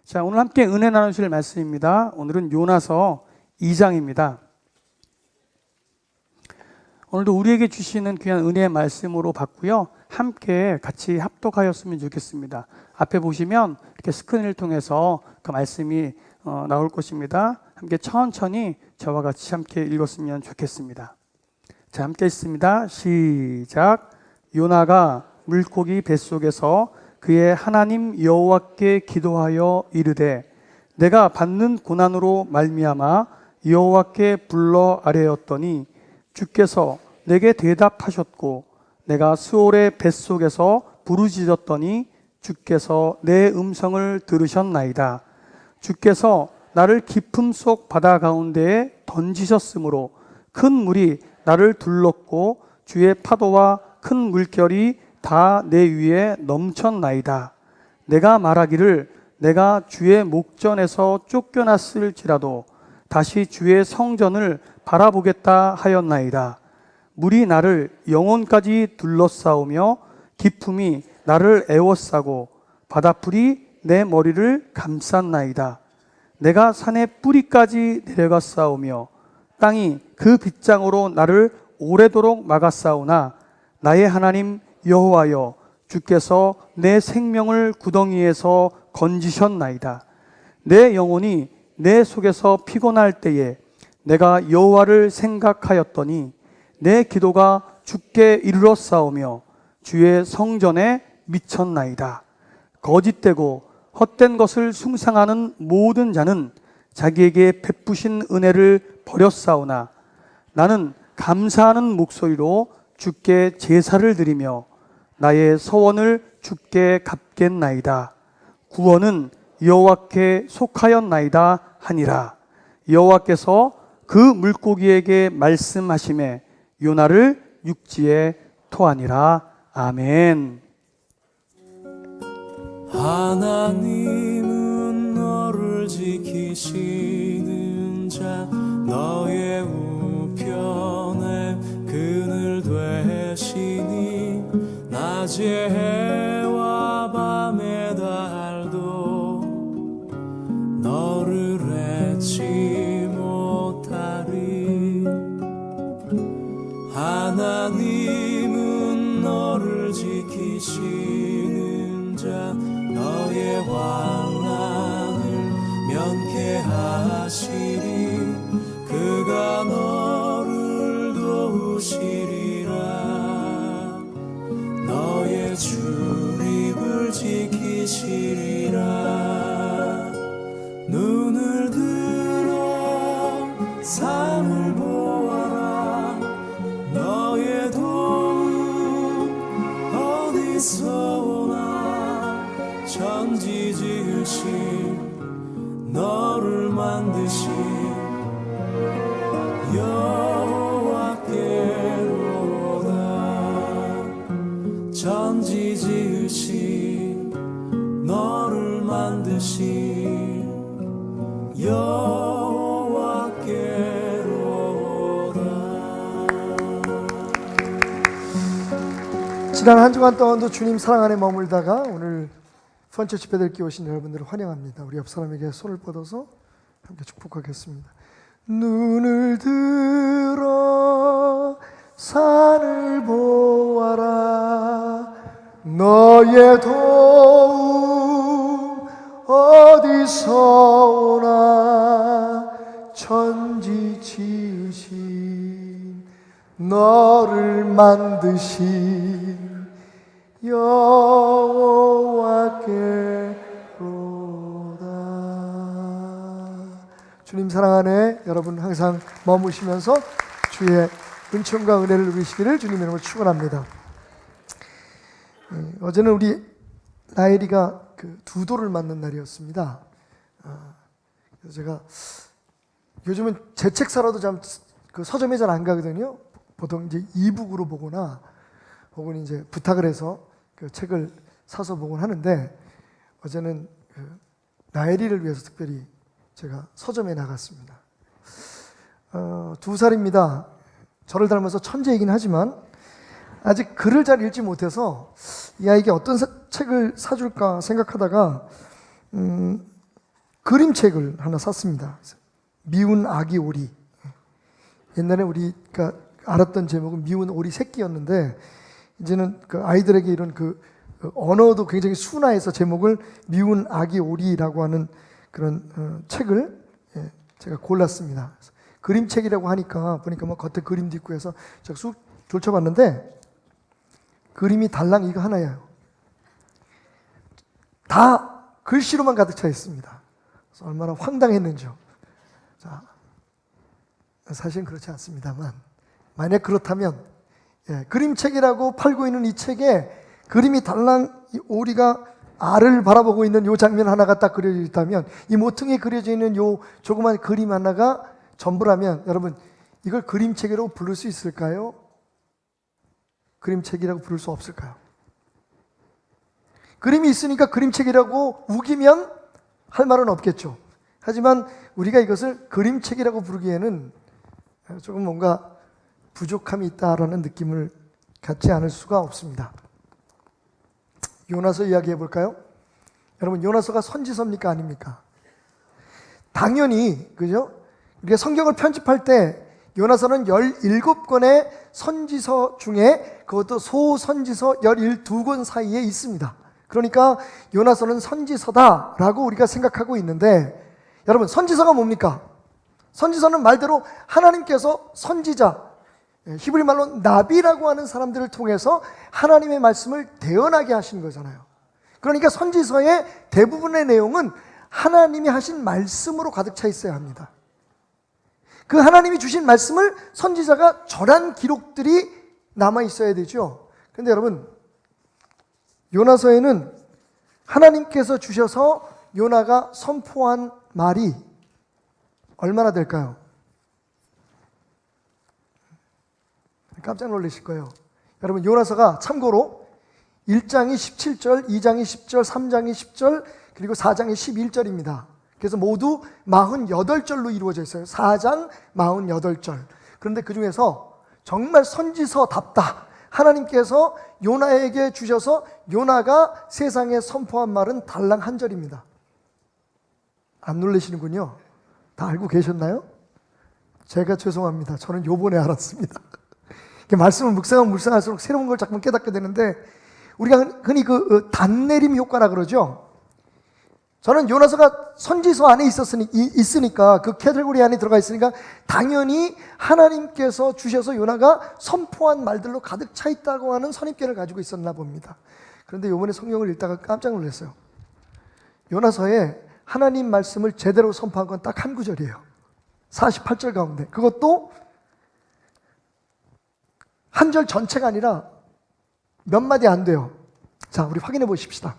자, 오늘 함께 은혜 나누실 말씀입니다. 오늘은 요나서 2장입니다. 오늘도 우리에게 주시는 귀한 은혜의 말씀으로 받고요. 함께 같이 합독하였으면 좋겠습니다. 앞에 보시면 이렇게 스크린을 통해서 그 말씀이 나올 것입니다. 함께 천천히 저와 같이 함께 읽었으면 좋겠습니다. 자, 함께 읽습니다. 시작. 요나가 물고기 뱃속에서 그의 하나님 여호와께 기도하여 이르되 내가 받는 고난으로 말미암아 여호와께 불러 아뢰었더니 주께서 내게 대답하셨고 내가 스올의 뱃속에서 부르짖었더니 주께서 내 음성을 들으셨나이다. 주께서 나를 깊음 속 바다 가운데에 던지셨으므로 큰 물이 나를 둘렀고 주의 파도와 큰 물결이 다 내 위에 넘쳤나이다. 내가 말하기를 내가 주의 목전에서 쫓겨났을지라도 다시 주의 성전을 바라보겠다 하였나이다. 물이 나를 영혼까지 둘러싸우며 깊음이 나를 에워싸고 바닷불이 내 머리를 감쌌나이다. 내가 산의 뿌리까지 내려갔사오며 땅이 그 빗장으로 나를 오래도록 막았사오나 나의 하나님 여호와여 주께서 내 생명을 구덩이에서 건지셨나이다. 내 영혼이 내 속에서 피곤할 때에 내가 여호와를 생각하였더니 내 기도가 주께 이르렀사오며 주의 성전에 미쳤나이다. 거짓되고 헛된 것을 숭상하는 모든 자는 자기에게 베푸신 은혜를 버렸사오나 나는 감사하는 목소리로 주께 제사를 드리며 나의 서원을 주께 갚겠나이다. 구원은 여호와께 속하였나이다 하니라. 여호와께서 그 물고기에게 말씀하시매 요나를 육지에 토하니라. 아멘. 하나님은 너를 지키시는 자 너의 우편에 그늘 되시니 낮의 해와 밤의 달도 너를 해치 못하리. 하나님은 너를 지키시는 자 너의 환난을 면케하시리. 그가 너를 도우시리라. 너의 출입을 지키시리라. 눈을 들어 산을 보아라. 너의 도움 어디서 오나. 천지 지으신 너를 만드신 여호와께로다. 천지 지으신 너를 만드신 여호와께로다. 지난 한 주간 동안도 주님 사랑 안에 머물다가 오늘 펀처치 베들기 오신 여러분들을 환영합니다. 우리 옆 사람에게 손을 뻗어서 함께 축복하겠습니다. 눈을 들어 산을 보아라. 너의 도움 어디서 오나. 천지 지으신 너를 만드신 여호와께로다. 주님 사랑 안에 여러분 항상 머무시면서 주의 은총과 은혜를 누리시기를 주님 이름으로 축원합니다. 어제는 우리 라엘이가 그 두도를 맞는 날이었습니다. 그래서 제가 요즘은 제 책 사러도 그 서점에 잘 안 가거든요. 보통 이제 이북으로 보거나 혹은 이제 부탁을 해서 그 책을 사서 보곤 하는데 어제는 그 라엘이를 위해서 특별히 제가 서점에 나갔습니다. 2살입니다. 저를 닮아서 천재이긴 하지만 아직 글을 잘 읽지 못해서 이 아이에게 어떤 책을 사줄까 생각하다가 그림책을 하나 샀습니다. 미운 아기 오리. 옛날에 우리가 알았던 제목은 미운 오리 새끼였는데, 이제는 그 아이들에게 이런 그 언어도 굉장히 순화해서 제목을 미운 아기 오리라고 하는 그런 책을 제가 골랐습니다. 그림책이라고 하니까 보니까 뭐 겉에 그림도 있고 해서 제가 쑥 돌쳐봤는데, 그림이 달랑 이거 하나예요. 다 글씨로만 가득 차 있습니다. 그래서 얼마나 황당했는지요. 자, 사실은 그렇지 않습니다만, 만약 그렇다면, 그림책이라고 팔고 있는 이 책에 그림이 달랑 이 오리가 알을 바라보고 있는 이 장면 하나가 딱 그려져 있다면, 이 모퉁이에 그려져 있는 이 조그만 그림 하나가 전부라면, 여러분, 이걸 그림책이라고 부를 수 있을까요? 그림책이라고 부를 수 없을까요? 그림이 있으니까 그림책이라고 우기면 할 말은 없겠죠. 하지만 우리가 이것을 그림책이라고 부르기에는 조금 뭔가 부족함이 있다라는 느낌을 갖지 않을 수가 없습니다. 요나서 이야기해 볼까요? 여러분, 요나서가 선지서입니까? 아닙니까? 당연히, 그죠? 우리가 성경을 편집할 때 요나서는 17권의 선지서 중에 그것도 소선지서 12권 사이에 있습니다. 그러니까 요나서는 선지서다라고 우리가 생각하고 있는데, 여러분, 선지서가 뭡니까? 선지서는 말대로 하나님께서 선지자, 히브리 말로 나비라고 하는 사람들을 통해서 하나님의 말씀을 대언하게 하신 거잖아요. 그러니까 선지서의 대부분의 내용은 하나님이 하신 말씀으로 가득 차 있어야 합니다. 그 하나님이 주신 말씀을 선지자가 전한 기록들이 남아 있어야 되죠. 그런데 여러분, 요나서에는 하나님께서 주셔서 요나가 선포한 말이 얼마나 될까요? 깜짝 놀라실 거예요. 여러분, 요나서가 참고로 1장이 17절, 2장이 10절, 3장이 10절, 그리고 4장이 11절입니다. 그래서 모두 48절로 이루어져 있어요. 4장 48절. 그런데 그 중에서 정말 선지서답다, 하나님께서 요나에게 주셔서 요나가 세상에 선포한 말은 달랑 한 절입니다. 안 놀라시는군요. 다 알고 계셨나요? 제가 죄송합니다. 저는 요번에 알았습니다. 말씀을 묵상할수록 새로운 걸 자꾸 깨닫게 되는데, 우리가 흔히 그 단내림 효과라 그러죠. 저는 요나서가 선지서 안에 있으니까, 그 캐테고리 안에 들어가 있으니까 당연히 하나님께서 주셔서 요나가 선포한 말들로 가득 차 있다고 하는 선입견을 가지고 있었나 봅니다. 그런데 요번에 성경을 읽다가 깜짝 놀랐어요. 요나서에 하나님 말씀을 제대로 선포한 건 딱 한 구절이에요. 48절 가운데. 그것도 한 절 전체가 아니라 몇 마디 안 돼요. 자, 우리 확인해 보십시다.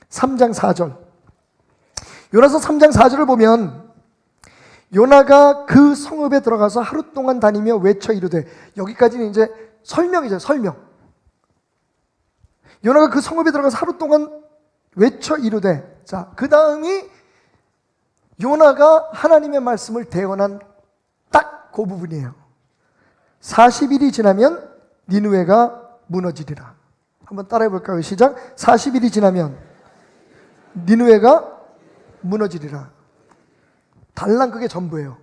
3장 4절. 요나서 3장 4절을 보면, 요나가 그 성읍에 들어가서 하루 동안 다니며 외쳐 이르되, 여기까지는 이제 설명이죠. 설명. 요나가 그 성읍에 들어가서 하루 동안 외쳐 이르되, 자, 그 다음이 요나가 하나님의 말씀을 대언한 딱 그 부분이에요. 40일이 지나면 니느웨가 무너지리라. 한번 따라해 볼까요? 시작. 40일이 지나면 니느웨가 무너지리라. 달랑 그게 전부예요.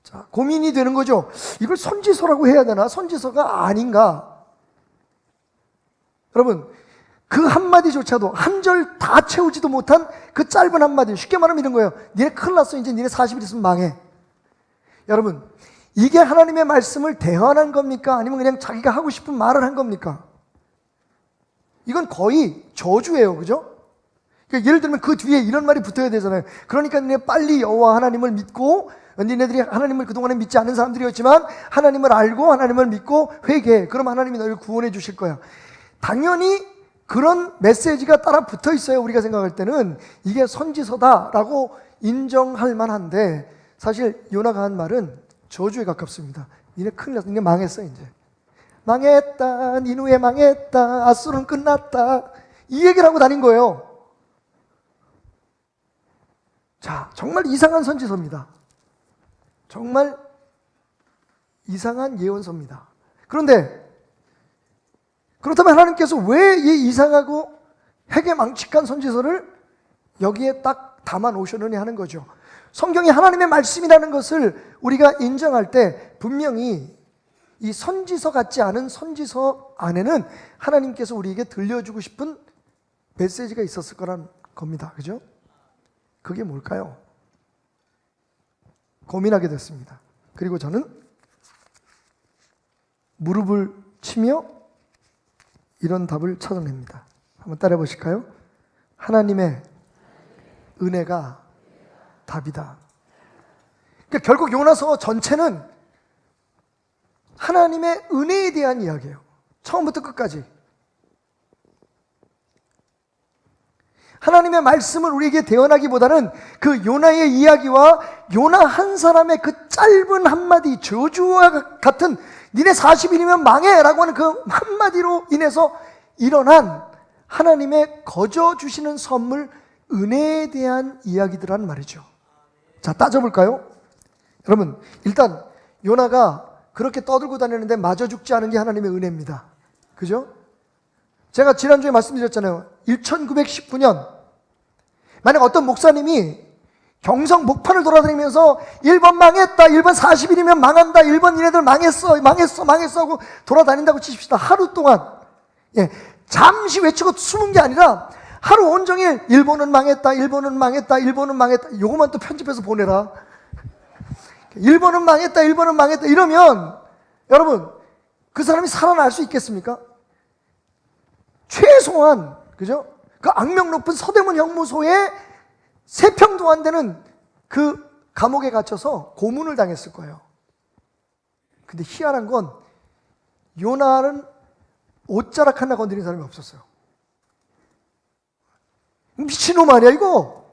자, 고민이 되는 거죠. 이걸 선지서라고 해야 되나? 선지서가 아닌가? 여러분, 그 한마디조차도 한 절 다 채우지도 못한 그 짧은 한마디, 쉽게 말하면 이런 거예요. 니네 큰일 났어. 이제 니네 40일 있으면 망해. 여러분, 이게 하나님의 말씀을 대언한 겁니까? 아니면 그냥 자기가 하고 싶은 말을 한 겁니까? 이건 거의 저주예요. 그죠? 그러니까 예를 들면 그 뒤에 이런 말이 붙어야 되잖아요. 그러니까 니네 빨리 여호와 하나님을 믿고, 니네들이 하나님을 그동안에 믿지 않은 사람들이었지만 하나님을 알고 하나님을 믿고 회개해. 그럼 하나님이 너희를 구원해 주실 거야. 당연히 그런 메시지가 따라 붙어 있어요. 우리가 생각할 때는 이게 선지서다라고 인정할 만한데, 사실 요나가 한 말은 저주에 가깝습니다. 니네 큰일 났어. 니네 망했어. 이제 망했다. 니누에 망했다. 아수르는 끝났다. 이 얘기를 하고 다닌 거예요. 자, 정말 이상한 선지서입니다. 정말 이상한 예언서입니다. 그런데 그렇다면 하나님께서 왜 이 이상하고 핵에 망측한 선지서를 여기에 딱 담아 놓으셨느냐 하는 거죠. 성경이 하나님의 말씀이라는 것을 우리가 인정할 때 분명히 이 선지서 같지 않은 선지서 안에는 하나님께서 우리에게 들려주고 싶은 메시지가 있었을 거란 겁니다. 그죠? 그게 뭘까요? 고민하게 됐습니다. 그리고 저는 무릎을 치며 이런 답을 찾아냅니다. 한번 따라해 보실까요? 하나님의 은혜가 답이다. 그러니까 결국 요나서 전체는 하나님의 은혜에 대한 이야기예요. 처음부터 끝까지. 하나님의 말씀을 우리에게 대언하기보다는 그 요나의 이야기와 요나 한 사람의 그 짧은 한마디, 저주와 같은 니네 40일이면 망해 라고 하는 그 한마디로 인해서 일어난 하나님의 거저 주시는 선물, 은혜에 대한 이야기들란 말이죠. 자, 따져볼까요? 여러분, 일단 요나가 그렇게 떠들고 다니는데 마저 죽지 않은 게 하나님의 은혜입니다. 그죠? 제가 지난주에 말씀드렸잖아요. 1919년 만약 어떤 목사님이 경성 목판을 돌아다니면서 1번 망했다, 1번 40일이면 망한다, 1번 이네들 망했어 하고 돌아다닌다고 치십시다. 하루 동안 잠시 외치고 숨은 게 아니라 하루 온종일 일본은 망했다, 일본은 망했다, 일본은 망했다, 요것만 또 편집해서 보내라. 일본은 망했다, 일본은 망했다 이러면 여러분 그 사람이 살아날 수 있겠습니까? 최소한 그죠? 그 악명 높은 서대문 형무소에 3평도 안 되는 그 감옥에 갇혀서 고문을 당했을 거예요. 근데 희한한 건 요나는 옷자락 하나 건드린 사람이 없었어요. 미친놈 아니야 이거?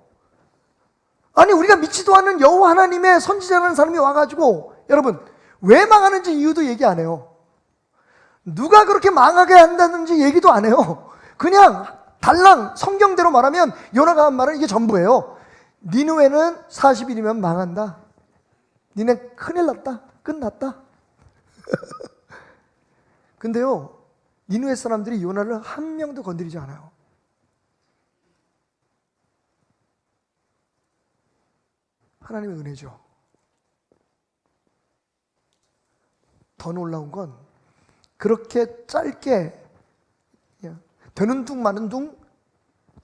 아니 우리가 믿지도 않는 여호와 하나님의 선지자라는 사람이 와가지고 여러분 왜 망하는지 이유도 얘기 안 해요. 누가 그렇게 망하게 한다는지 얘기도 안 해요. 그냥 달랑 성경대로 말하면 요나가 한 말은 이게 전부예요. 니느웨는 40일이면 망한다. 니네 큰일 났다. 끝났다. 근데요 니느웨 사람들이 요나를 한 명도 건드리지 않아요. 하나님의 은혜죠. 더 놀라운 건 그렇게 짧게 되는 둥 마는 둥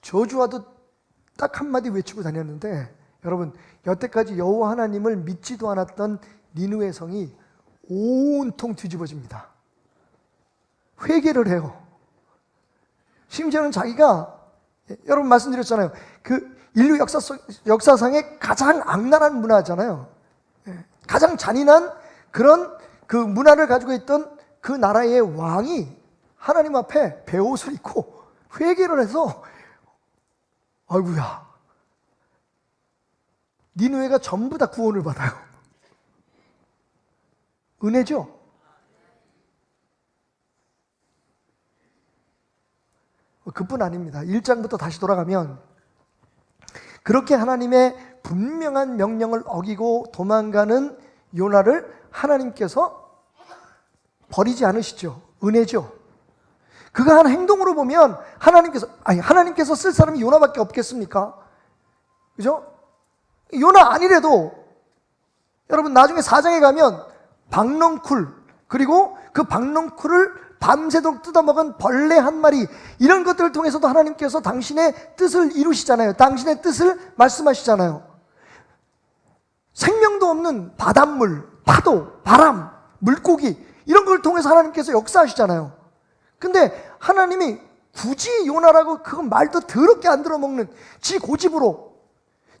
저주와도 딱 한마디 외치고 다녔는데 여러분 여태까지 여호와 하나님을 믿지도 않았던 니느웨 성이 온통 뒤집어집니다. 회개를 해요. 심지어는 자기가 여러분 말씀드렸잖아요. 그 인류 역사상의 가장 악랄한 문화잖아요. 가장 잔인한 그런 그 문화를 가지고 있던 그 나라의 왕이 하나님 앞에 베옷을 입고 회개를 해서 아이고야 니느웨가 전부 다 구원을 받아요. 은혜죠? 그뿐 아닙니다. 1장부터 다시 돌아가면 그렇게 하나님의 분명한 명령을 어기고 도망가는 요나를 하나님께서 버리지 않으시죠. 은혜죠. 그가 한 행동으로 보면 하나님께서 쓸 사람이 요나밖에 없겠습니까? 그죠? 요나 아니래도 여러분 나중에 4장에 가면 박넝쿨 그리고 그 박넝쿨을 밤새도록 뜯어먹은 벌레 한 마리 이런 것들을 통해서도 하나님께서 당신의 뜻을 이루시잖아요. 당신의 뜻을 말씀하시잖아요. 생명도 없는 바닷물, 파도, 바람, 물고기 이런 걸 통해서 하나님께서 역사하시잖아요. 근데 하나님이 굳이 요나라고 그건 말도 더럽게 안 들어먹는 지 고집으로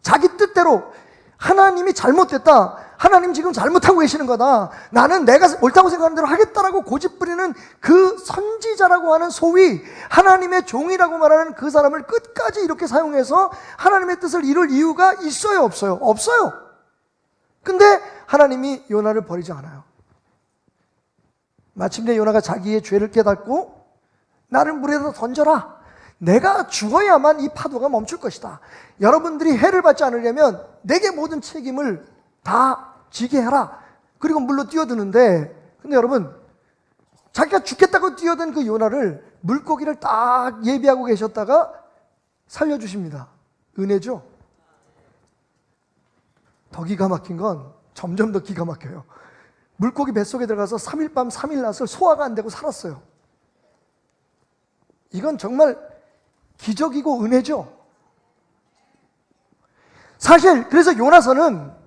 자기 뜻대로 하나님이 잘못됐다. 하나님 지금 잘못하고 계시는 거다. 나는 내가 옳다고 생각하는 대로 하겠다라고 고집 부리는 그 선지자라고 하는 소위 하나님의 종이라고 말하는 그 사람을 끝까지 이렇게 사용해서 하나님의 뜻을 이룰 이유가 있어요? 없어요? 없어요. 근데 하나님이 요나를 버리지 않아요. 마침내 요나가 자기의 죄를 깨닫고 나를 물에다 던져라. 내가 죽어야만 이 파도가 멈출 것이다. 여러분들이 해를 받지 않으려면 내게 모든 책임을 다 지게 해라. 그리고 물로 뛰어드는데 근데 여러분 자기가 죽겠다고 뛰어든 그 요나를 물고기를 딱 예비하고 계셨다가 살려주십니다. 은혜죠. 더 기가 막힌 건 점점 더 기가 막혀요. 물고기 뱃속에 들어가서 3일 밤 3일 낮을 소화가 안 되고 살았어요. 이건 정말 기적이고 은혜죠. 사실 그래서 요나서는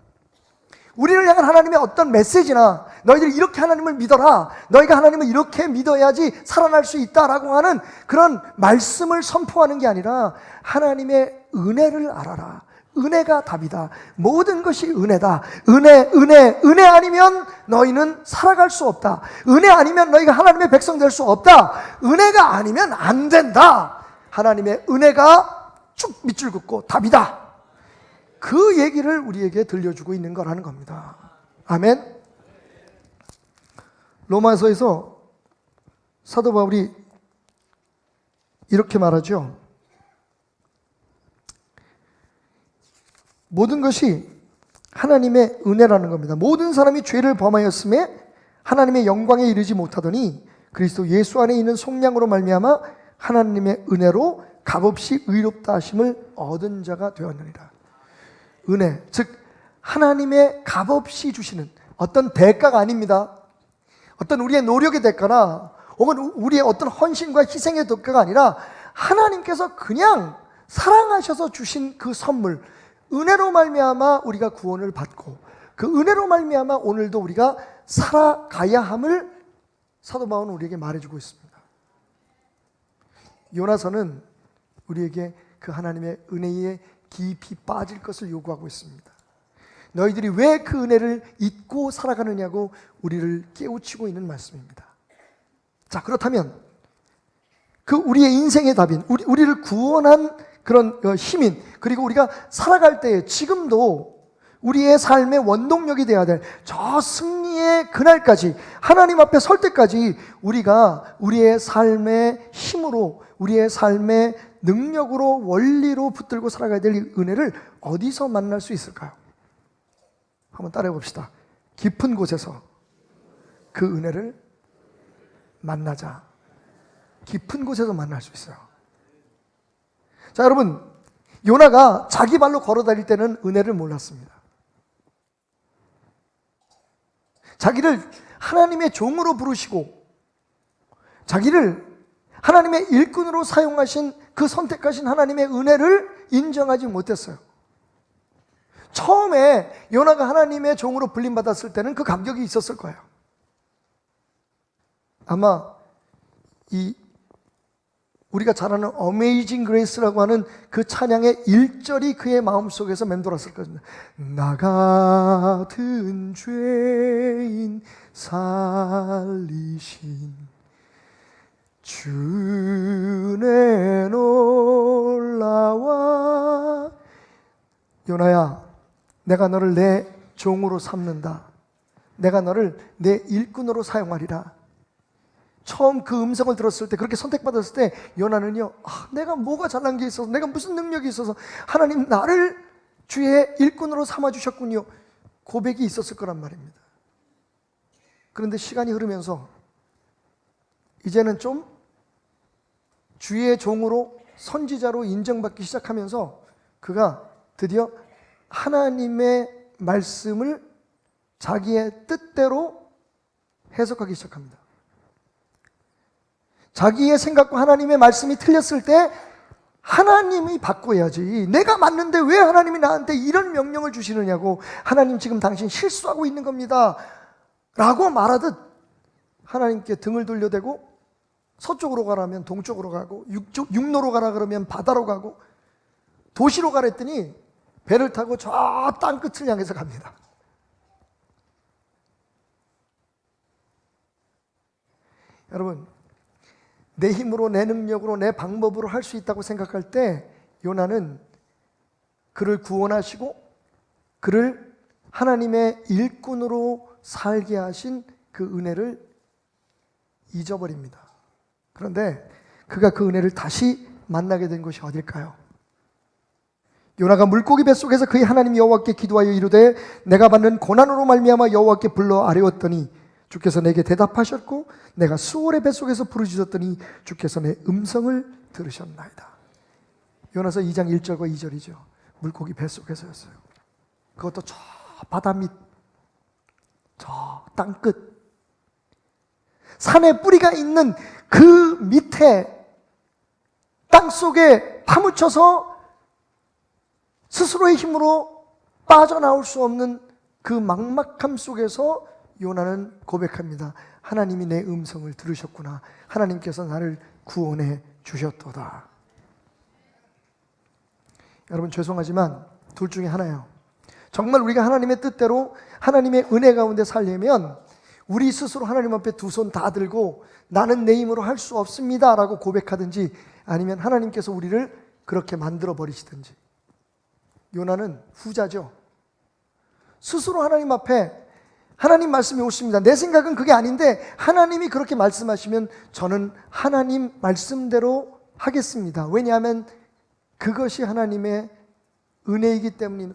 우리를 향한 하나님의 어떤 메시지나 너희들이 이렇게 하나님을 믿어라, 너희가 하나님을 이렇게 믿어야지 살아날 수 있다라고 하는 그런 말씀을 선포하는 게 아니라 하나님의 은혜를 알아라. 은혜가 답이다. 모든 것이 은혜다. 은혜 아니면 너희는 살아갈 수 없다. 은혜 아니면 너희가 하나님의 백성 될 수 없다. 은혜가 아니면 안 된다. 하나님의 은혜가 쭉 밑줄 긋고 답이다. 그 얘기를 우리에게 들려주고 있는 거라는 겁니다. 아멘. 로마서에서 사도 바울이 이렇게 말하죠. 모든 것이 하나님의 은혜라는 겁니다. 모든 사람이 죄를 범하였음에 하나님의 영광에 이르지 못하더니 그리스도 예수 안에 있는 속량으로 말미암아 하나님의 은혜로 값없이 의롭다 하심을 얻은 자가 되었느니라. 은혜, 즉 하나님의 값없이 주시는 어떤 대가가 아닙니다. 어떤 우리의 노력의 대가나 혹은 우리의 어떤 헌신과 희생의 대가가 아니라 하나님께서 그냥 사랑하셔서 주신 그 선물, 은혜로 말미암아 우리가 구원을 받고 그 은혜로 말미암아 오늘도 우리가 살아가야 함을 사도 바울은 우리에게 말해주고 있습니다. 요나서는 우리에게 그 하나님의 은혜에 깊이 빠질 것을 요구하고 있습니다. 너희들이 왜 그 은혜를 잊고 살아가느냐고 우리를 깨우치고 있는 말씀입니다. 자, 그렇다면 그 우리의 인생의 답인, 우리를 구원한 그런 힘인, 그리고 우리가 살아갈 때에 지금도 우리의 삶의 원동력이 되어야 될 저 승리의 그날까지, 하나님 앞에 설 때까지 우리가 우리의 삶의 힘으로, 우리의 삶의 능력으로, 원리로 붙들고 살아가야 될 이 은혜를 어디서 만날 수 있을까요? 한번 따라해 봅시다. 깊은 곳에서 그 은혜를 만나자. 깊은 곳에서 만날 수 있어요. 자, 여러분, 요나가 자기 발로 걸어 다닐 때는 은혜를 몰랐습니다. 자기를 하나님의 종으로 부르시고 자기를 하나님의 일꾼으로 사용하신 그 선택하신 하나님의 은혜를 인정하지 못했어요. 처음에 요나가 하나님의 종으로 불림받았을 때는 그 감격이 있었을 거예요. 아마 우리가 잘 아는 어메이징 그레이스라고 하는 그 찬양의 1절이 그의 마음속에서 맴돌았을 겁니다. 나 같은 죄인 살리신 주내 놀라와. 요나야, 내가 너를 내 종으로 삼는다. 내가 너를 내 일꾼으로 사용하리라. 처음 그 음성을 들었을 때, 그렇게 선택받았을 때 요나는요, 내가 뭐가 잘난 게 있어서, 내가 무슨 능력이 있어서 하나님 나를 주의 일꾼으로 삼아주셨군요, 고백이 있었을 거란 말입니다. 그런데 시간이 흐르면서 이제는 좀 주의 종으로, 선지자로 인정받기 시작하면서 그가 드디어 하나님의 말씀을 자기의 뜻대로 해석하기 시작합니다. 자기의 생각과 하나님의 말씀이 틀렸을 때 하나님이 바꿔야지, 내가 맞는데 왜 하나님이 나한테 이런 명령을 주시느냐고, 하나님 지금 당신 실수하고 있는 겁니다 라고 말하듯 하나님께 등을 돌려대고 서쪽으로 가라면 동쪽으로 가고, 육로로 가라 그러면 바다로 가고, 도시로 가랬더니 배를 타고 저 땅끝을 향해서 갑니다. 여러분, 내 힘으로, 내 능력으로, 내 방법으로 할 수 있다고 생각할 때 요나는 그를 구원하시고 그를 하나님의 일꾼으로 살게 하신 그 은혜를 잊어버립니다. 그런데 그가 그 은혜를 다시 만나게 된 곳이 어딜까요? 요나가 물고기 뱃속에서 그의 하나님 여호와께 기도하여 이르되 내가 받는 고난으로 말미암아 여호와께 불러 아뢰었더니 주께서 내게 대답하셨고 내가 수월의 뱃속에서 부르짖었더니 주께서 내 음성을 들으셨나이다. 요나서 2장 1절과 2절이죠. 물고기 뱃속에서였어요. 그것도 저 바다 밑, 저 땅끝, 산에 뿌리가 있는 그 밑에 땅속에 파묻혀서 스스로의 힘으로 빠져나올 수 없는 그 막막함 속에서 요나는 고백합니다. 하나님이 내 음성을 들으셨구나. 하나님께서 나를 구원해 주셨도다. 여러분 죄송하지만 둘 중에 하나예요. 정말 우리가 하나님의 뜻대로 하나님의 은혜 가운데 살려면 우리 스스로 하나님 앞에 두 손 다 들고 나는 내 힘으로 할 수 없습니다 라고 고백하든지, 아니면 하나님께서 우리를 그렇게 만들어 버리시든지. 요나는 후자죠. 스스로 하나님 앞에 하나님 말씀이 옳습니다. 내 생각은 그게 아닌데 하나님이 그렇게 말씀하시면 저는 하나님 말씀대로 하겠습니다. 왜냐하면 그것이 하나님의 은혜이기 때문에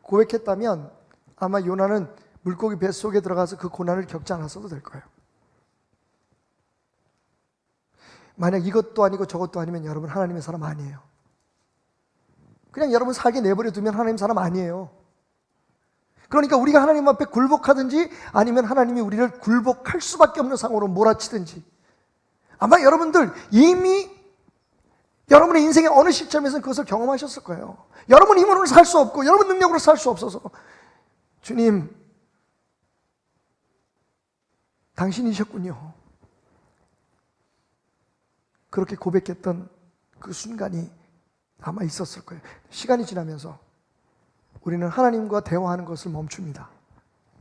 고백했다면 아마 요나는 물고기 뱃속에 들어가서 그 고난을 겪지 않았어도 될 거예요. 만약 이것도 아니고 저것도 아니면 여러분 하나님의 사람 아니에요. 그냥 여러분 살게 내버려 두면 하나님 사람 아니에요. 그러니까 우리가 하나님 앞에 굴복하든지 아니면 하나님이 우리를 굴복할 수밖에 없는 상황으로 몰아치든지, 아마 여러분들 이미 여러분의 인생의 어느 시점에서는 그것을 경험하셨을 거예요. 여러분 힘으로는 살 수 없고 여러분 능력으로 살 수 없어서 주님 당신이셨군요. 그렇게 고백했던 그 순간이 아마 있었을 거예요. 시간이 지나면서 우리는 하나님과 대화하는 것을 멈춥니다.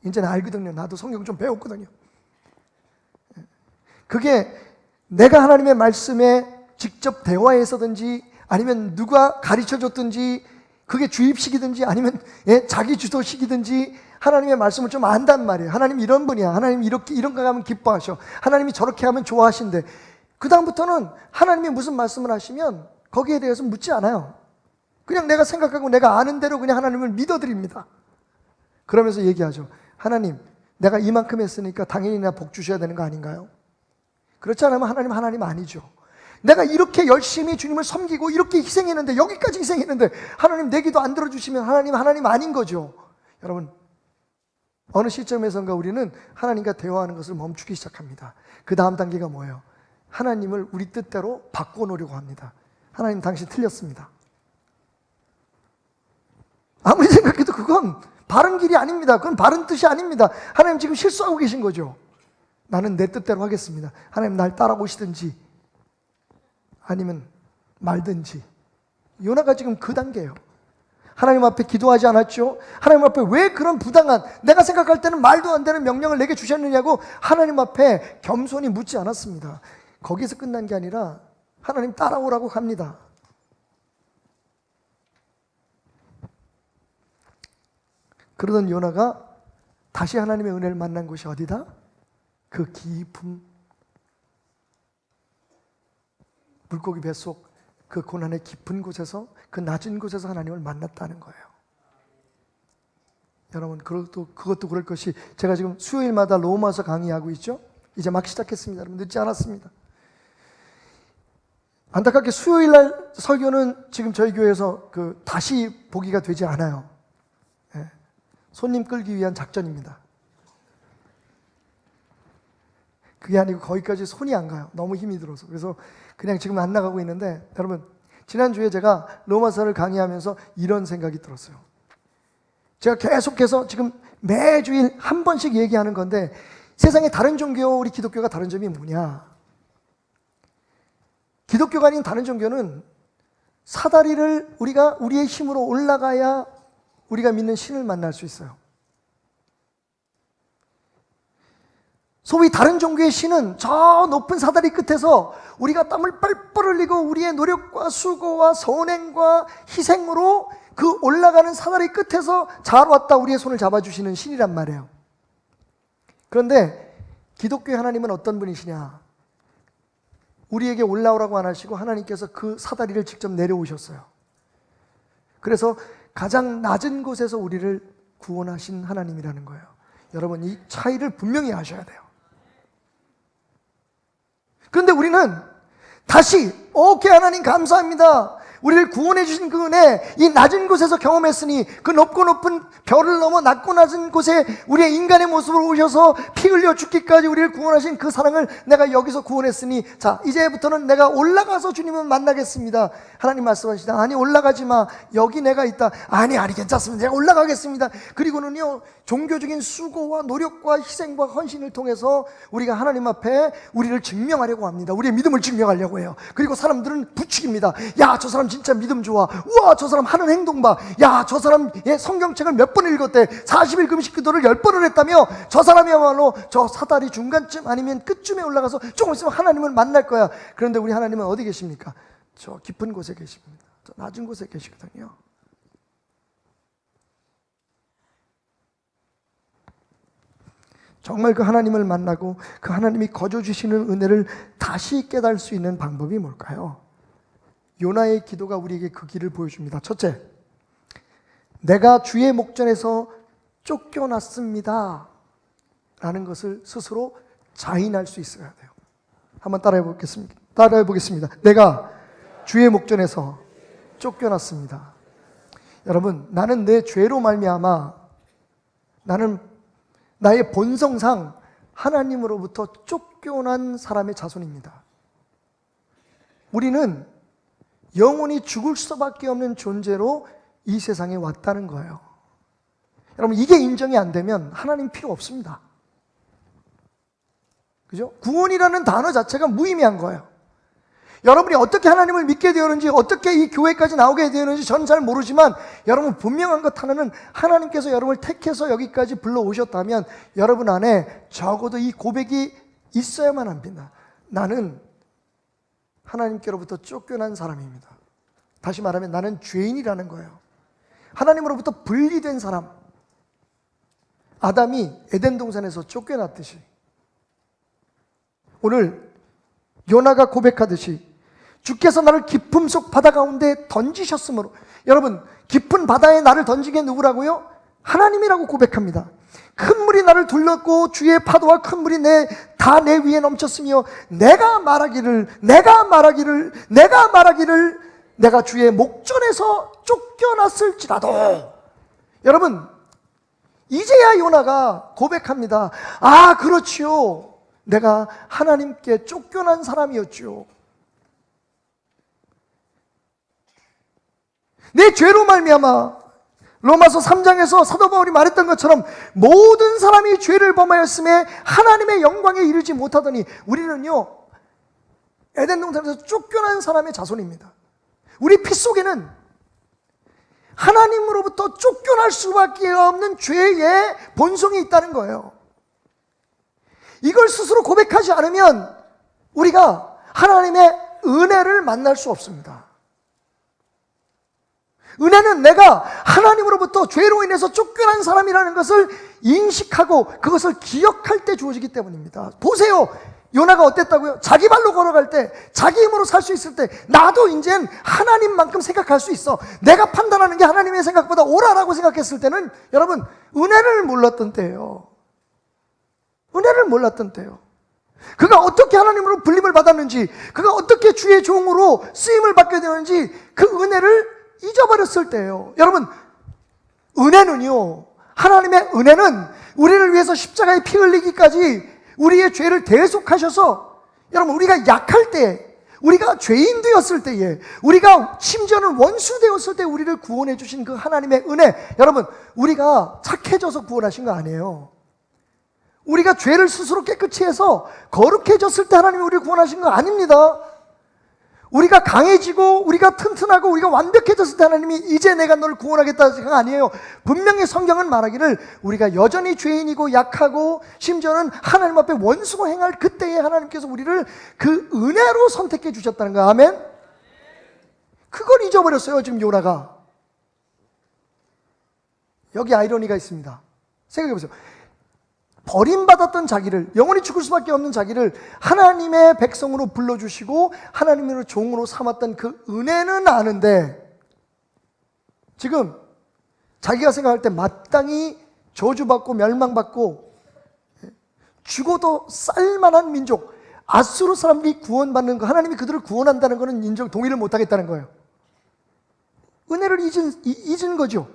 이제는 알거든요. 나도 성경 좀 배웠거든요. 그게 내가 하나님의 말씀에 직접 대화해서든지 아니면 누가 가르쳐줬든지 그게 주입식이든지 아니면 자기 주도식이든지 하나님의 말씀을 좀 안단 말이에요. 하나님 이런 분이야. 하나님 이렇게 이런 거 하면 기뻐하셔. 하나님이 저렇게 하면 좋아하신대. 그 다음부터는 하나님이 무슨 말씀을 하시면 거기에 대해서 묻지 않아요. 그냥 내가 생각하고 내가 아는 대로 그냥 하나님을 믿어드립니다. 그러면서 얘기하죠. 하나님, 내가 이만큼 했으니까 당연히 나 복 주셔야 되는 거 아닌가요? 그렇지 않으면 하나님 아니죠. 내가 이렇게 열심히 주님을 섬기고 이렇게 희생했는데, 여기까지 희생했는데 하나님 내 기도 안 들어주시면 하나님 아닌 거죠. 여러분, 어느 시점에선가 우리는 하나님과 대화하는 것을 멈추기 시작합니다. 그 다음 단계가 뭐예요? 하나님을 우리 뜻대로 바꿔놓으려고 합니다. 하나님 당신 틀렸습니다. 아무리 생각해도 그건 바른 길이 아닙니다. 그건 바른 뜻이 아닙니다. 하나님 지금 실수하고 계신 거죠. 나는 내 뜻대로 하겠습니다. 하나님 날 따라오시든지 아니면 말든지. 요나가 지금 그 단계예요. 하나님 앞에 기도하지 않았죠? 하나님 앞에 왜 그런 부당한, 내가 생각할 때는 말도 안 되는 명령을 내게 주셨느냐고 하나님 앞에 겸손히 묻지 않았습니다. 거기서 끝난 게 아니라 하나님 따라오라고 합니다. 그러던 요나가 다시 하나님의 은혜를 만난 곳이 어디다? 그 깊은 물고기 뱃속 그 고난의 깊은 곳에서, 그 낮은 곳에서 하나님을 만났다는 거예요. 여러분, 그것도 그럴 것이, 제가 지금 수요일마다 로마서 강의하고 있죠? 이제 막 시작했습니다. 여러분, 늦지 않았습니다. 안타깝게 수요일날 설교는 지금 저희 교회에서 다시 보기가 되지 않아요. 손님 끌기 위한 작전입니다. 그게 아니고 거기까지 손이 안 가요. 너무 힘이 들어서. 그래서 그냥 지금 안 나가고 있는데, 여러분, 지난주에 제가 로마서를 강의하면서 이런 생각이 들었어요. 제가 계속해서 지금 매주일 한 번씩 얘기하는 건데, 세상의 다른 종교와 우리 기독교가 다른 점이 뭐냐? 기독교가 아닌 다른 종교는 사다리를 우리가 우리의 힘으로 올라가야 우리가 믿는 신을 만날 수 있어요. 소위 다른 종교의 신은 저 높은 사다리 끝에서 우리가 땀을 뻘뻘 흘리고 우리의 노력과 수고와 선행과 희생으로 그 올라가는 사다리 끝에서 잘 왔다 우리의 손을 잡아주시는 신이란 말이에요. 그런데 기독교의 하나님은 어떤 분이시냐? 우리에게 올라오라고 안 하시고 하나님께서 그 사다리를 직접 내려오셨어요. 그래서 가장 낮은 곳에서 우리를 구원하신 하나님이라는 거예요. 여러분, 이 차이를 분명히 아셔야 돼요. 그런데 우리는 다시 오케이 하나님 감사합니다. 우리를 구원해 주신 그 은혜, 이 낮은 곳에서 경험했으니 그 높고 높은 별을 넘어 낮고 낮은 곳에 우리의 인간의 모습으로 오셔서 피 흘려 죽기까지 우리를 구원하신 그 사랑을 내가 여기서 구원했으니 자 이제부터는 내가 올라가서 주님을 만나겠습니다. 하나님 말씀하시다. 아니 올라가지 마. 여기 내가 있다. 아니 괜찮습니다. 내가 올라가겠습니다. 그리고는요 종교적인 수고와 노력과 희생과 헌신을 통해서 우리가 하나님 앞에 우리를 증명하려고 합니다. 우리의 믿음을 증명하려고 해요. 그리고 사람들은 부추깁니다. 야 저 사람 진짜 믿음 좋아. 우와 저 사람 하는 행동 봐. 야 저 사람 성경책을 몇 번 읽었대. 40일 금식 기도를 10번을 했다며. 저 사람이야말로 저 사다리 중간쯤 아니면 끝쯤에 올라가서 조금 있으면 하나님을 만날 거야. 그런데 우리 하나님은 어디 계십니까? 저 깊은 곳에 계십니다. 저 낮은 곳에 계시거든요. 정말 그 하나님을 만나고 그 하나님이 거저 주시는 은혜를 다시 깨달을 수 있는 방법이 뭘까요? 요나의 기도가 우리에게 그 길을 보여줍니다. 첫째, 내가 주의 목전에서 쫓겨났습니다 라는 것을 스스로 자인할 수 있어야 돼요. 한번 따라해 보겠습니다. 내가 주의 목전에서 쫓겨났습니다. 여러분, 나는 내 죄로 말미암아 나는 나의 본성상 하나님으로부터 쫓겨난 사람의 자손입니다. 우리는 영원히 죽을 수밖에 없는 존재로 이 세상에 왔다는 거예요. 여러분, 이게 인정이 안 되면 하나님 필요 없습니다. 그죠? 구원이라는 단어 자체가 무의미한 거예요. 여러분이 어떻게 하나님을 믿게 되었는지, 어떻게 이 교회까지 나오게 되었는지 저는 잘 모르지만 여러분 분명한 것 하나는 하나님께서 여러분을 택해서 여기까지 불러오셨다면 여러분 안에 적어도 이 고백이 있어야만 합니다. 나는 하나님께로부터 쫓겨난 사람입니다. 다시 말하면 나는 죄인이라는 거예요. 하나님으로부터 분리된 사람. 아담이 에덴 동산에서 쫓겨났듯이 오늘 요나가 고백하듯이 주께서 나를 깊음 속 바다 가운데 던지셨으므로, 여러분 깊은 바다에 나를 던진 게 누구라고요? 하나님이라고 고백합니다. 큰 물이 나를 둘렀고 주의 파도와 큰 물이 다 내 위에 넘쳤으며 내가 말하기를 내가 주의 목전에서 쫓겨났을지라도. 여러분 이제야 요나가 고백합니다. 아 그렇지요, 내가 하나님께 쫓겨난 사람이었죠. 내 죄로 말미암아 로마서 3장에서 사도 바울이 말했던 것처럼 모든 사람이 죄를 범하였음에 하나님의 영광에 이르지 못하더니 우리는요 에덴 동산에서 쫓겨난 사람의 자손입니다. 우리 피 속에는 하나님으로부터 쫓겨날 수밖에 없는 죄의 본성이 있다는 거예요. 이걸 스스로 고백하지 않으면 우리가 하나님의 은혜를 만날 수 없습니다. 은혜는 내가 하나님으로부터 죄로 인해서 쫓겨난 사람이라는 것을 인식하고 그것을 기억할 때 주어지기 때문입니다. 보세요, 요나가 어땠다고요? 자기 발로 걸어갈 때, 자기 힘으로 살 수 있을 때 나도 이젠 하나님만큼 생각할 수 있어. 내가 판단하는 게 하나님의 생각보다 옳아라고 생각했을 때는 여러분 은혜를 몰랐던 때예요. 은혜를 몰랐던 때요. 그가 어떻게 하나님으로 불림을 받았는지, 그가 어떻게 주의 종으로 쓰임을 받게 되는지 그 은혜를 잊어버렸을 때예요. 여러분 은혜는요, 하나님의 은혜는 우리를 위해서 십자가에 피 흘리기까지 우리의 죄를 대속하셔서, 여러분 우리가 약할 때, 우리가 죄인 되었을 때에, 우리가 심지어는 원수 되었을 때 우리를 구원해 주신 그 하나님의 은혜. 여러분 우리가 착해져서 구원하신 거 아니에요. 우리가 죄를 스스로 깨끗이 해서 거룩해졌을 때 하나님이 우리를 구원하신 거 아닙니다. 우리가 강해지고 우리가 튼튼하고 우리가 완벽해졌을 때 하나님이 이제 내가 너를 구원하겠다는 생각 아니에요. 분명히 성경은 말하기를 우리가 여전히 죄인이고 약하고 심지어는 하나님 앞에 원수고 행할 그때에 하나님께서 우리를 그 은혜로 선택해 주셨다는 거야. 아멘? 그걸 잊어버렸어요 지금 요나가. 여기 아이러니가 있습니다. 생각해 보세요. 버림받았던 자기를, 영원히 죽을 수밖에 없는 자기를 하나님의 백성으로 불러주시고 하나님의 종으로 삼았던 그 은혜는 아는데 지금 자기가 생각할 때 마땅히 저주받고 멸망받고 죽어도 쌀만한 민족, 아수르 사람들이 구원받는 거, 하나님이 그들을 구원한다는 것은 동의를 못하겠다는 거예요. 은혜를 잊은 거죠.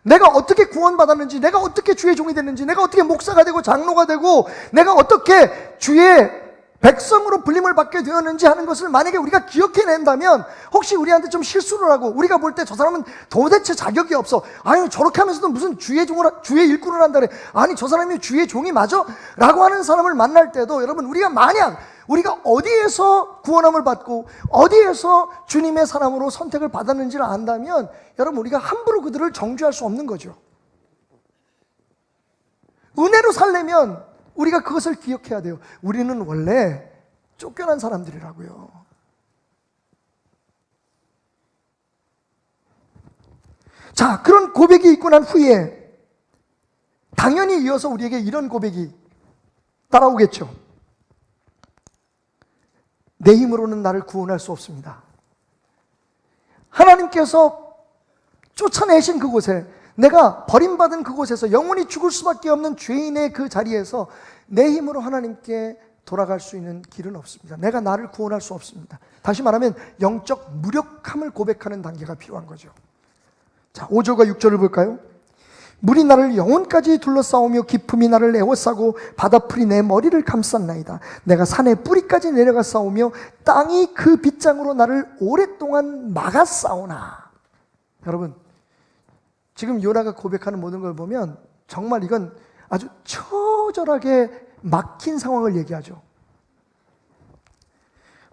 내가 어떻게 구원받았는지, 내가 어떻게 주의 종이 됐는지, 내가 어떻게 목사가 되고 장로가 되고, 내가 어떻게 주의 백성으로 불림을 받게 되었는지 하는 것을 만약에 우리가 기억해낸다면, 혹시 우리한테 좀 실수를 하고 우리가 볼 때 저 사람은 도대체 자격이 없어, 아니 저렇게 하면서도 무슨 주의 일꾼을 한다 그래, 아니 저 사람이 주의 종이 맞아? 라고 하는 사람을 만날 때도, 여러분, 우리가 만약 우리가 어디에서 구원함을 받고 어디에서 주님의 사람으로 선택을 받았는지를 안다면, 여러분, 우리가 함부로 그들을 정죄할 수 없는 거죠. 은혜로 살려면 우리가 그것을 기억해야 돼요. 우리는 원래 쫓겨난 사람들이라고요. 자, 그런 고백이 있고 난 후에 당연히 이어서 우리에게 이런 고백이 따라오겠죠. 내 힘으로는 나를 구원할 수 없습니다. 하나님께서 쫓아내신 그곳에, 내가 버림받은 그곳에서 영원히 죽을 수밖에 없는 죄인의 그 자리에서 내 힘으로 하나님께 돌아갈 수 있는 길은 없습니다. 내가 나를 구원할 수 없습니다. 다시 말하면 영적 무력함을 고백하는 단계가 필요한 거죠. 자, 5절과 6절을 볼까요? 물이 나를 영혼까지 둘러싸우며 기품이 나를 에워싸고 바다풀이 내 머리를 감쌌나이다. 내가 산의 뿌리까지 내려가 싸우며 땅이 그 빗장으로 나를 오랫동안 막았사오나. 여러분, 지금 요나가 고백하는 모든 걸 보면 정말 이건 아주 처절하게 막힌 상황을 얘기하죠.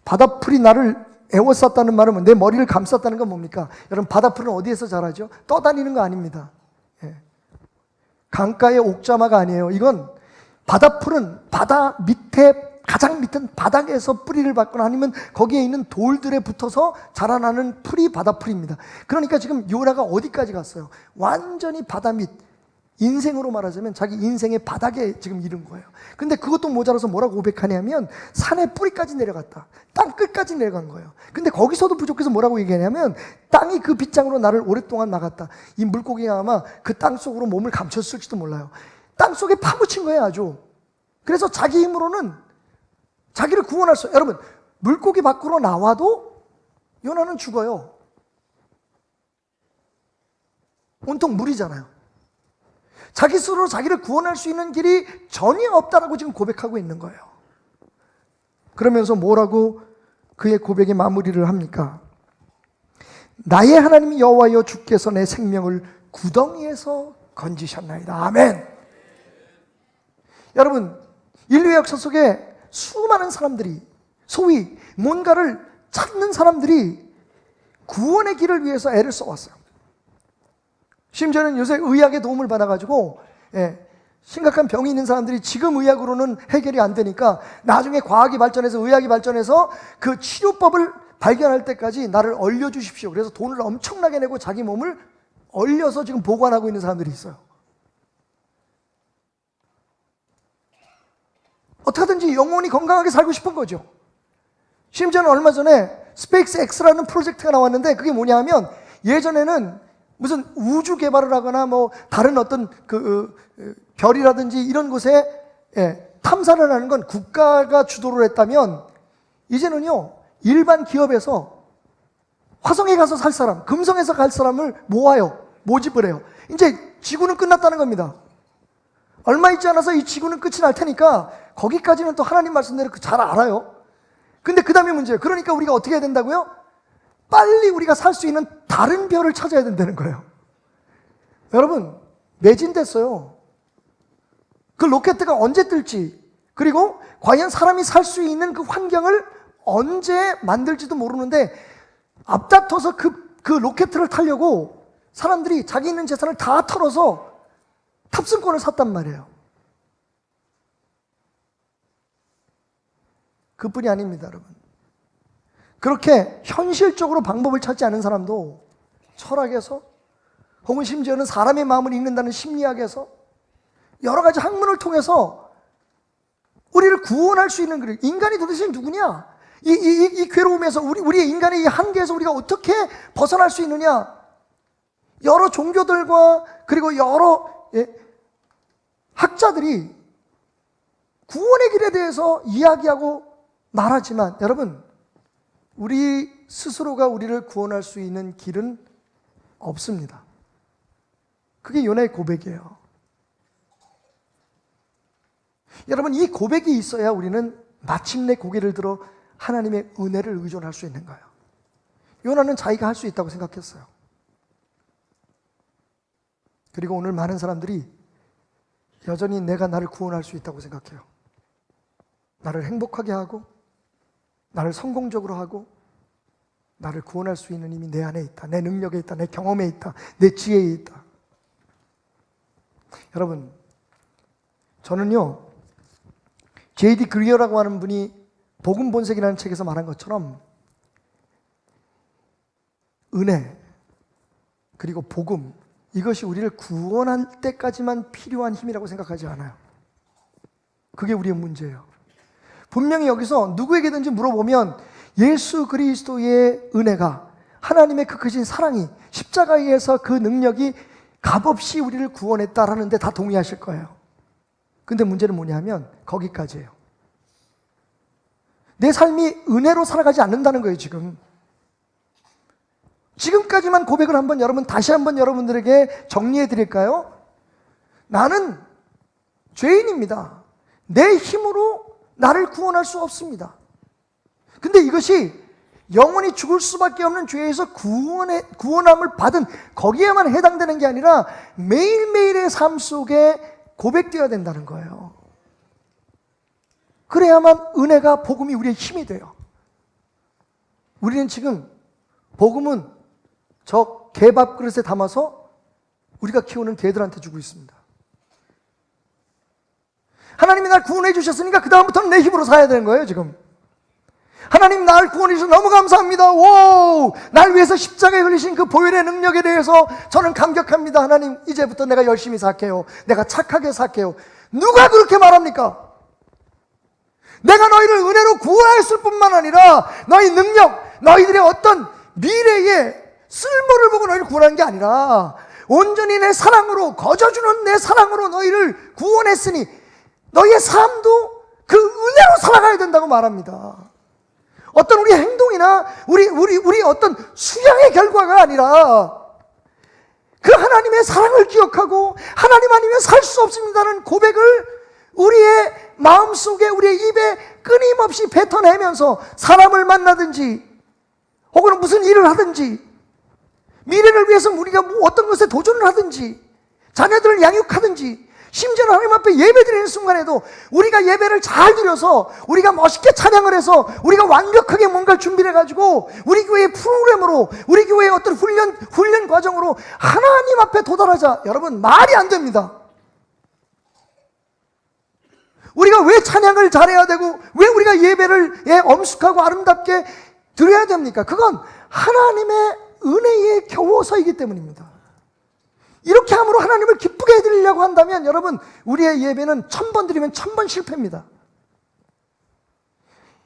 바다풀이 나를 에워쌌다는 말은, 내 머리를 감쌌다는 건 뭡니까? 여러분, 바다풀은 어디에서 자라죠? 떠다니는 거 아닙니다. 강가의 옥자마가 아니에요. 이건, 바다풀은 바다 밑에, 가장 밑은 바닥에서 뿌리를 받거나 아니면 거기에 있는 돌들에 붙어서 자라나는 풀이 바다풀입니다. 그러니까 지금 요나가 어디까지 갔어요? 완전히 바다 밑, 인생으로 말하자면 자기 인생의 바닥에 지금 이른 거예요. 근데 그것도 모자라서 뭐라고 고백하냐면 산의 뿌리까지 내려갔다, 땅 끝까지 내려간 거예요. 근데 거기서도 부족해서 뭐라고 얘기하냐면 땅이 그 빗장으로 나를 오랫동안 막았다. 이 물고기가 아마 그 땅 속으로 몸을 감췄을지도 몰라요. 땅 속에 파묻힌 거예요, 아주. 그래서 자기 힘으로는 자기를 구원할 수, 여러분, 물고기 밖으로 나와도 요나는 죽어요. 온통 물이잖아요. 자기 스스로 자기를 구원할 수 있는 길이 전혀 없다라고 지금 고백하고 있는 거예요. 그러면서 뭐라고 그의 고백의 마무리를 합니까? 나의 하나님 여호와여, 주께서 내 생명을 구덩이에서 건지셨나이다. 아멘. 여러분, 인류의 역사 속에 수많은 사람들이, 소위 뭔가를 찾는 사람들이 구원의 길을 위해서 애를 써왔어요. 심지어는 요새 의학의 도움을 받아가지고 심각한 병이 있는 사람들이 지금 의학으로는 해결이 안 되니까 나중에 과학이 발전해서, 의학이 발전해서 그 치료법을 발견할 때까지 나를 얼려주십시오. 그래서 돈을 엄청나게 내고 자기 몸을 얼려서 지금 보관하고 있는 사람들이 있어요. 어떻게든지 영원히 건강하게 살고 싶은 거죠. 심지어는 얼마 전에 스페이스 X라는 프로젝트가 나왔는데, 그게 뭐냐 하면, 예전에는 무슨 우주 개발을 하거나 뭐 다른 어떤 별이라든지 이런 곳에 탐사를 하는 건 국가가 주도를 했다면, 이제는요 일반 기업에서 화성에 가서 살 사람, 금성에서 갈 사람을 모집을 해요. 이제 지구는 끝났다는 겁니다. 얼마 있지 않아서 이 지구는 끝이 날 테니까 거기까지는 또 하나님 말씀대로 잘 알아요. 근데 그 다음에 문제예요. 그러니까 우리가 어떻게 해야 된다고요? 빨리 우리가 살 수 있는 다른 별을 찾아야 된다는 거예요. 여러분, 매진됐어요. 그 로켓트가 언제 뜰지, 그리고 과연 사람이 살 수 있는 그 환경을 언제 만들지도 모르는데, 앞다퉈서 그 로켓트를 타려고 사람들이 자기 있는 재산을 다 털어서 탑승권을 샀단 말이에요. 그뿐이 아닙니다, 여러분. 그렇게 현실적으로 방법을 찾지 않은 사람도 철학에서, 혹은 심지어는 사람의 마음을 읽는다는 심리학에서 여러 가지 학문을 통해서 우리를 구원할 수 있는, 그래, 인간이 도대체 누구냐? 이 괴로움에서, 우리의 인간의 이 한계에서 우리가 어떻게 벗어날 수 있느냐? 여러 종교들과 그리고 여러 학자들이 구원의 길에 대해서 이야기하고 말하지만, 여러분, 우리 스스로가 우리를 구원할 수 있는 길은 없습니다. 그게 요나의 고백이에요. 여러분, 이 고백이 있어야 우리는 마침내 고개를 들어 하나님의 은혜를 의존할 수 있는 거예요. 요나는 자기가 할 수 있다고 생각했어요. 그리고 오늘 많은 사람들이 여전히 내가 나를 구원할 수 있다고 생각해요. 나를 행복하게 하고 나를 성공적으로 하고 나를 구원할 수 있는 힘이 내 안에 있다. 내 능력에 있다. 내 경험에 있다. 내 지혜에 있다. 여러분, 저는요, J.D. 그리어라고 하는 분이 복음 본색이라는 책에서 말한 것처럼 은혜 그리고 복음, 이것이 우리를 구원할 때까지만 필요한 힘이라고 생각하지 않아요. 그게 우리의 문제예요. 분명히 여기서 누구에게든지 물어보면 예수 그리스도의 은혜가, 하나님의 그 크신 사랑이, 십자가에서 그 능력이 값없이 우리를 구원했다라는 데 다 동의하실 거예요. 근데 문제는 뭐냐면 거기까지예요. 내 삶이 은혜로 살아가지 않는다는 거예요. 지금까지만 고백을 한번 다시 한번 여러분들에게 정리해 드릴까요? 나는 죄인입니다. 내 힘으로 나를 구원할 수 없습니다. 근데 이것이 영원히 죽을 수밖에 없는 죄에서 구원함을 받은 거기에만 해당되는 게 아니라 매일매일의 삶 속에 고백되어야 된다는 거예요. 그래야만 은혜가, 복음이 우리의 힘이 돼요. 우리는 지금 복음은 저 개밥 그릇에 담아서 우리가 키우는 개들한테 주고 있습니다. 하나님이 날 구원해 주셨으니까 그 다음부터는 내 힘으로 살아야 되는 거예요. 지금 하나님 날 구원해 주셔서 너무 감사합니다. 오, 날 위해서 십자가에 흘리신 그 보혈의 능력에 대해서 저는 감격합니다. 하나님, 이제부터 내가 열심히 살게요. 내가 착하게 살게요. 누가 그렇게 말합니까? 내가 너희를 은혜로 구원했을 뿐만 아니라 너희 능력, 너희들의 어떤 미래의 쓸모를 보고 너희를 구원한 게 아니라 온전히 내 사랑으로, 거저주는 내 사랑으로 너희를 구원했으니 너희의 삶도 그 은혜로 살아가야 된다고 말합니다. 어떤 우리 행동이나 우리 어떤 수양의 결과가 아니라 그 하나님의 사랑을 기억하고 하나님 아니면 살 수 없습니다는 고백을 우리의 마음속에, 우리의 입에 끊임없이 뱉어내면서 사람을 만나든지 혹은 무슨 일을 하든지 미래를 위해서 우리가 어떤 것에 도전을 하든지 자녀들을 양육하든지 심지어 하나님 앞에 예배드리는 순간에도 우리가 예배를 잘 드려서 우리가 멋있게 찬양을 해서 우리가 완벽하게 뭔가를 준비를 해가지고 우리 교회의 프로그램으로, 우리 교회의 어떤 훈련 과정으로 하나님 앞에 도달하자. 여러분, 말이 안 됩니다. 우리가 왜 찬양을 잘해야 되고 왜 우리가 예배를 엄숙하고 아름답게 드려야 됩니까? 그건 하나님의 은혜에 겨워서이기 때문입니다. 이렇게 함으로 하나님을 기쁘게 해드리려고 한다면 여러분, 우리의 예배는 1000번 드리면 1000번 실패입니다.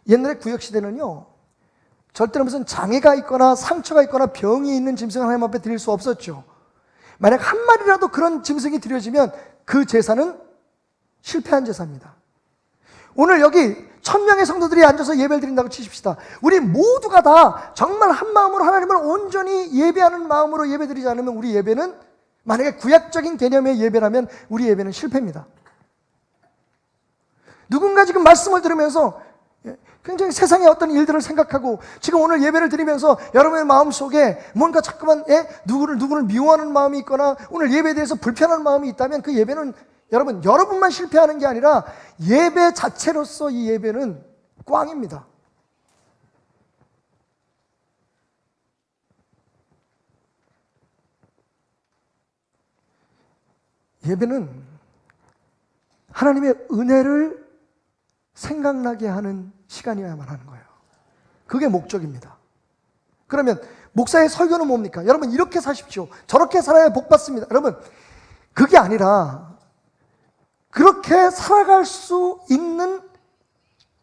옛날에 구역시대는요, 절대로 무슨 장애가 있거나 상처가 있거나 병이 있는 짐승을 하나님 앞에 드릴 수 없었죠. 만약 한 마리라도 그런 짐승이 드려지면 그 제사는 실패한 제사입니다. 오늘 여기 1000명의 성도들이 앉아서 예배를 드린다고 치십시다. 우리 모두가 다 정말 한 마음으로 하나님을 온전히 예배하는 마음으로 예배드리지 않으면 우리 예배는, 만약에 구약적인 개념의 예배라면 우리 예배는 실패입니다. 누군가 지금 말씀을 들으면서 굉장히 세상의 어떤 일들을 생각하고 지금 오늘 예배를 드리면서 여러분의 마음속에 뭔가 자꾸만 누구를 미워하는 마음이 있거나 오늘 예배에 대해서 불편한 마음이 있다면 그 예배는 여러분만 실패하는 게 아니라 예배 자체로서 이 예배는 꽝입니다. 예배는 하나님의 은혜를 생각나게 하는 시간이어야만 하는 거예요. 그게 목적입니다. 그러면 목사의 설교는 뭡니까? 여러분, 이렇게 사십시오. 저렇게 살아야 복 받습니다. 여러분, 그게 아니라 그렇게 살아갈 수 있는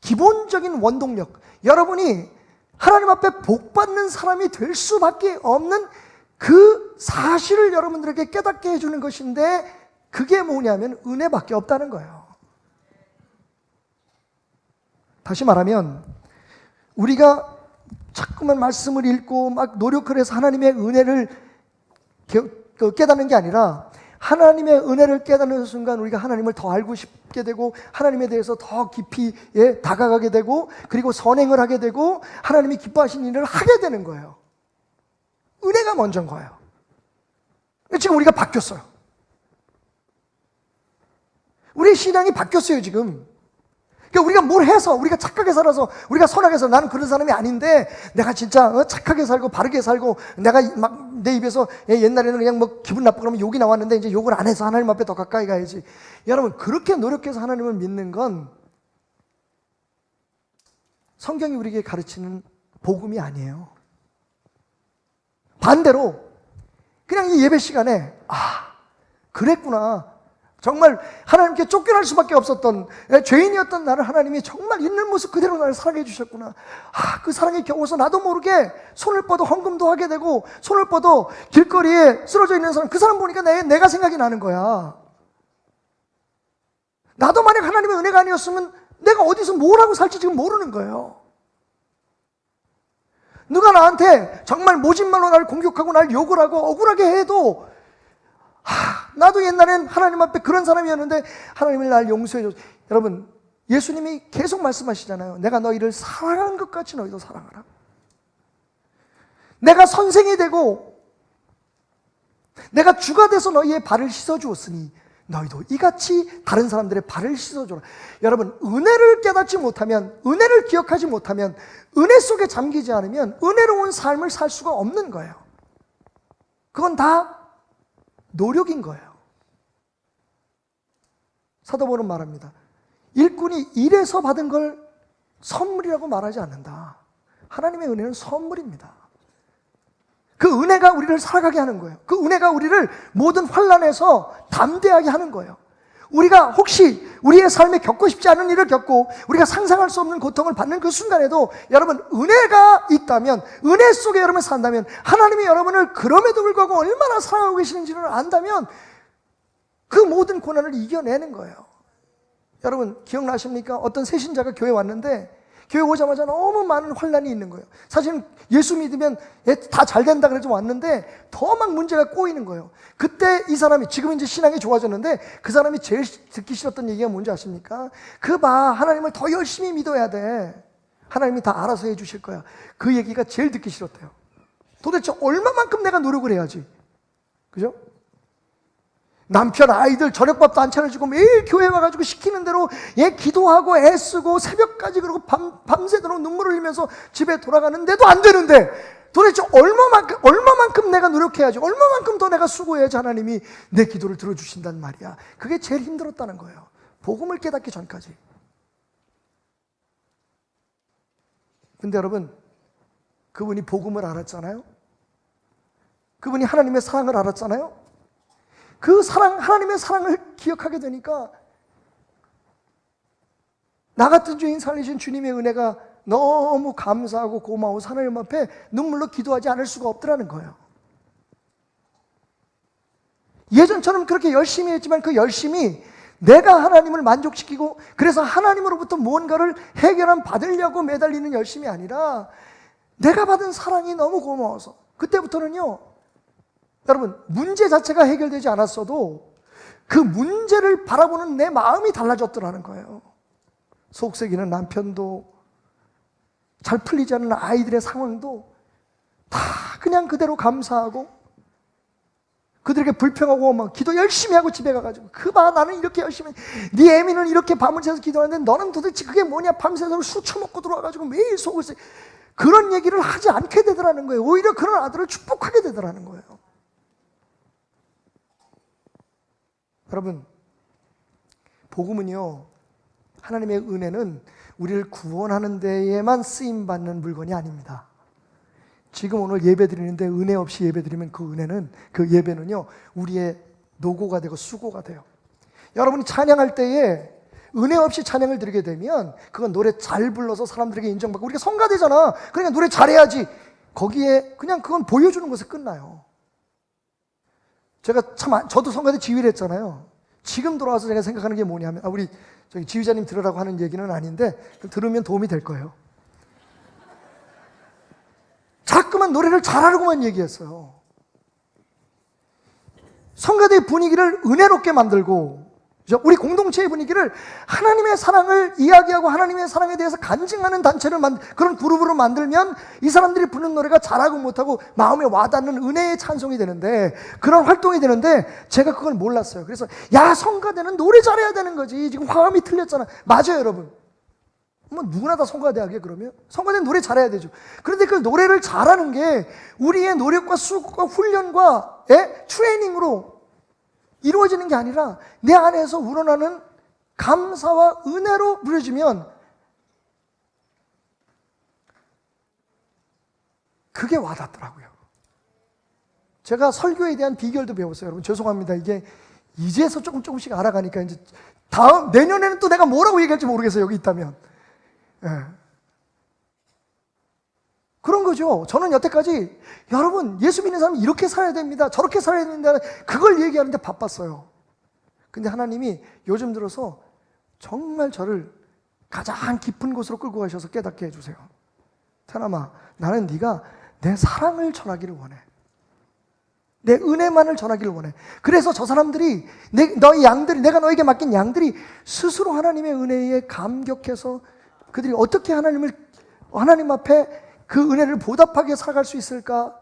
기본적인 원동력, 여러분이 하나님 앞에 복 받는 사람이 될 수밖에 없는 그 사실을 여러분들에게 깨닫게 해주는 것인데, 그게 뭐냐면 은혜밖에 없다는 거예요. 다시 말하면 우리가 자꾸만 말씀을 읽고 막 노력을 해서 하나님의 은혜를 깨닫는 게 아니라 하나님의 은혜를 깨닫는 순간 우리가 하나님을 더 알고 싶게 되고 하나님에 대해서 더 깊이 다가가게 되고 그리고 선행을 하게 되고 하나님이 기뻐하시는 일을 하게 되는 거예요. 은혜가 먼저인 거예요. 지금 우리가 바뀌었어요. 우리의 신앙이 바뀌었어요 지금. 그러니까 우리가 뭘 해서 우리가 착하게 살아서 우리가 선하게 살아서 나는 그런 사람이 아닌데 내가 진짜 착하게 살고 바르게 살고 내가 막 내 입에서 옛날에는 그냥 뭐 기분 나쁘고 그러면 욕이 나왔는데 이제 욕을 안 해서 하나님 앞에 더 가까이 가야지. 여러분 그렇게 노력해서 하나님을 믿는 건 성경이 우리에게 가르치는 복음이 아니에요. 반대로 그냥 이 예배 시간에 그랬구나. 정말 하나님께 쫓겨날 수밖에 없었던 죄인이었던 나를 하나님이 정말 있는 모습 그대로 나를 사랑해 주셨구나. 그 사랑에 겨워서 나도 모르게 손을 뻗어 헌금도 하게 되고 손을 뻗어 길거리에 쓰러져 있는 사람 그 사람 보니까 내가 생각이 나는 거야. 나도 만약 하나님의 은혜가 아니었으면 내가 어디서 뭘 하고 살지 지금 모르는 거예요. 누가 나한테 정말 모진말로 나를 공격하고 나를 욕을 하고 억울하게 해도 나도 옛날엔 하나님 앞에 그런 사람이었는데 하나님이 날 용서해 줬어. 여러분 예수님이 계속 말씀하시잖아요. 내가 너희를 사랑한 것 같이 너희도 사랑하라. 내가 선생이 되고 내가 주가 돼서 너희의 발을 씻어주었으니 너희도 이같이 다른 사람들의 발을 씻어줘라. 여러분 은혜를 깨닫지 못하면 은혜를 기억하지 못하면 은혜 속에 잠기지 않으면 은혜로운 삶을 살 수가 없는 거예요. 그건 다 노력인 거예요. 사도 바울은 말합니다. 일꾼이 일해서 받은 걸 선물이라고 말하지 않는다. 하나님의 은혜는 선물입니다. 그 은혜가 우리를 살아가게 하는 거예요. 그 은혜가 우리를 모든 환난에서 담대하게 하는 거예요. 우리가 혹시 우리의 삶에 겪고 싶지 않은 일을 겪고 우리가 상상할 수 없는 고통을 받는 그 순간에도 여러분 은혜가 있다면 은혜 속에 여러분 산다면 하나님이 여러분을 그럼에도 불구하고 얼마나 사랑하고 계시는지를 안다면 그 모든 고난을 이겨내는 거예요. 여러분 기억나십니까? 어떤 새신자가 교회 왔는데 교회 오자마자 너무 많은 환난이 있는 거예요. 사실은 예수 믿으면 다 잘 된다 그래서 왔는데 더 막 문제가 꼬이는 거예요. 그때 이 사람이 지금 이제 신앙이 좋아졌는데 그 사람이 제일 듣기 싫었던 얘기가 뭔지 아십니까? 하나님을 더 열심히 믿어야 돼. 하나님이 다 알아서 해주실 거야. 그 얘기가 제일 듣기 싫었대요. 도대체 얼마만큼 내가 노력을 해야지? 그죠? 남편 아이들 저녁밥도 안 차려주고 매일 교회 와가지고 시키는 대로 기도하고 애쓰고 새벽까지 그러고 밤새도록 눈물을 흘리면서 집에 돌아가는데도 안 되는데 도대체 얼마만큼 내가 노력해야지 얼마만큼 더 내가 수고해야지 하나님이 내 기도를 들어주신단 말이야. 그게 제일 힘들었다는 거예요. 복음을 깨닫기 전까지. 근데 여러분 그분이 복음을 알았잖아요. 그분이 하나님의 사랑을 알았잖아요. 그 사랑, 하나님의 사랑을 기억하게 되니까 나 같은 죄인 살리신 주님의 은혜가 너무 감사하고 고마워서 하나님 앞에 눈물로 기도하지 않을 수가 없더라는 거예요. 예전처럼 그렇게 열심히 했지만 그 열심이 내가 하나님을 만족시키고 그래서 하나님으로부터 무언가를 받으려고 매달리는 열심이 아니라 내가 받은 사랑이 너무 고마워서 그때부터는요 여러분 문제 자체가 해결되지 않았어도 그 문제를 바라보는 내 마음이 달라졌더라는 거예요. 속썩이는 남편도 잘 풀리지 않는 아이들의 상황도 다 그냥 그대로 감사하고 그들에게 불평하고 막 기도 열심히 하고 집에 가가지고 나는 이렇게 열심히 네 애미는 이렇게 밤을 새서 기도하는데 너는 도대체 그게 뭐냐 밤새도록 술 처먹고 들어와가지고 매일 속을 써 그런 얘기를 하지 않게 되더라는 거예요. 오히려 그런 아들을 축복하게 되더라는 거예요. 여러분 복음은요 하나님의 은혜는 우리를 구원하는 데에만 쓰임받는 물건이 아닙니다. 지금 오늘 예배 드리는데 은혜 없이 예배 드리면 그 은혜는 그 예배는요 우리의 노고가 되고 수고가 돼요. 여러분이 찬양할 때에 은혜 없이 찬양을 드리게 되면 그건 노래 잘 불러서 사람들에게 인정받고 우리가 성가되잖아. 그러니까 노래 잘해야지. 거기에 그냥 그건 보여주는 것에 끝나요. 저도 성가대 지휘를 했잖아요. 지금 돌아와서 제가 생각하는 게 뭐냐면 우리 지휘자님 들으라고 하는 얘기는 아닌데 들으면 도움이 될 거예요. 자꾸만 노래를 잘하려고만 얘기했어요. 성가대의 분위기를 은혜롭게 만들고 우리 공동체의 분위기를 하나님의 사랑을 이야기하고 하나님의 사랑에 대해서 간증하는 단체를 그런 그룹으로 만들면 이 사람들이 부르는 노래가 잘하고 못하고 마음에 와닿는 은혜의 찬송이 되는데, 그런 활동이 되는데 제가 그걸 몰랐어요. 그래서 야, 성가대는 노래 잘해야 되는 거지, 지금 화음이 틀렸잖아. 맞아요 여러분. 뭐 누구나 다 성가대 하게 그러면? 성가대는 노래 잘해야 되죠. 그런데 그 노래를 잘하는 게 우리의 노력과 수고와 훈련과 트레이닝으로 이루어지는 게 아니라 내 안에서 우러나는 감사와 은혜로 부려지면 그게 와닿더라고요. 제가 설교에 대한 비결도 배웠어요. 여러분 죄송합니다. 이게 이제서 조금씩 알아가니까 이제 내년에는 또 내가 뭐라고 얘기할지 모르겠어요. 여기 있다면. 그런 거죠. 저는 여태까지 여러분 예수 믿는 사람이 이렇게 살아야 됩니다, 저렇게 살아야 됩니다, 그걸 얘기하는데 바빴어요. 근데 하나님이 요즘 들어서 정말 저를 가장 깊은 곳으로 끌고 가셔서 깨닫게 해주세요. 태남아, 나는 네가 내 사랑을 전하기를 원해. 내 은혜만을 전하기를 원해. 그래서 저 사람들이 너희 양들이, 내가 너에게 맡긴 양들이 스스로 하나님의 은혜에 감격해서 그들이 어떻게 하나님 앞에 그 은혜를 보답하게 살아갈 수 있을까?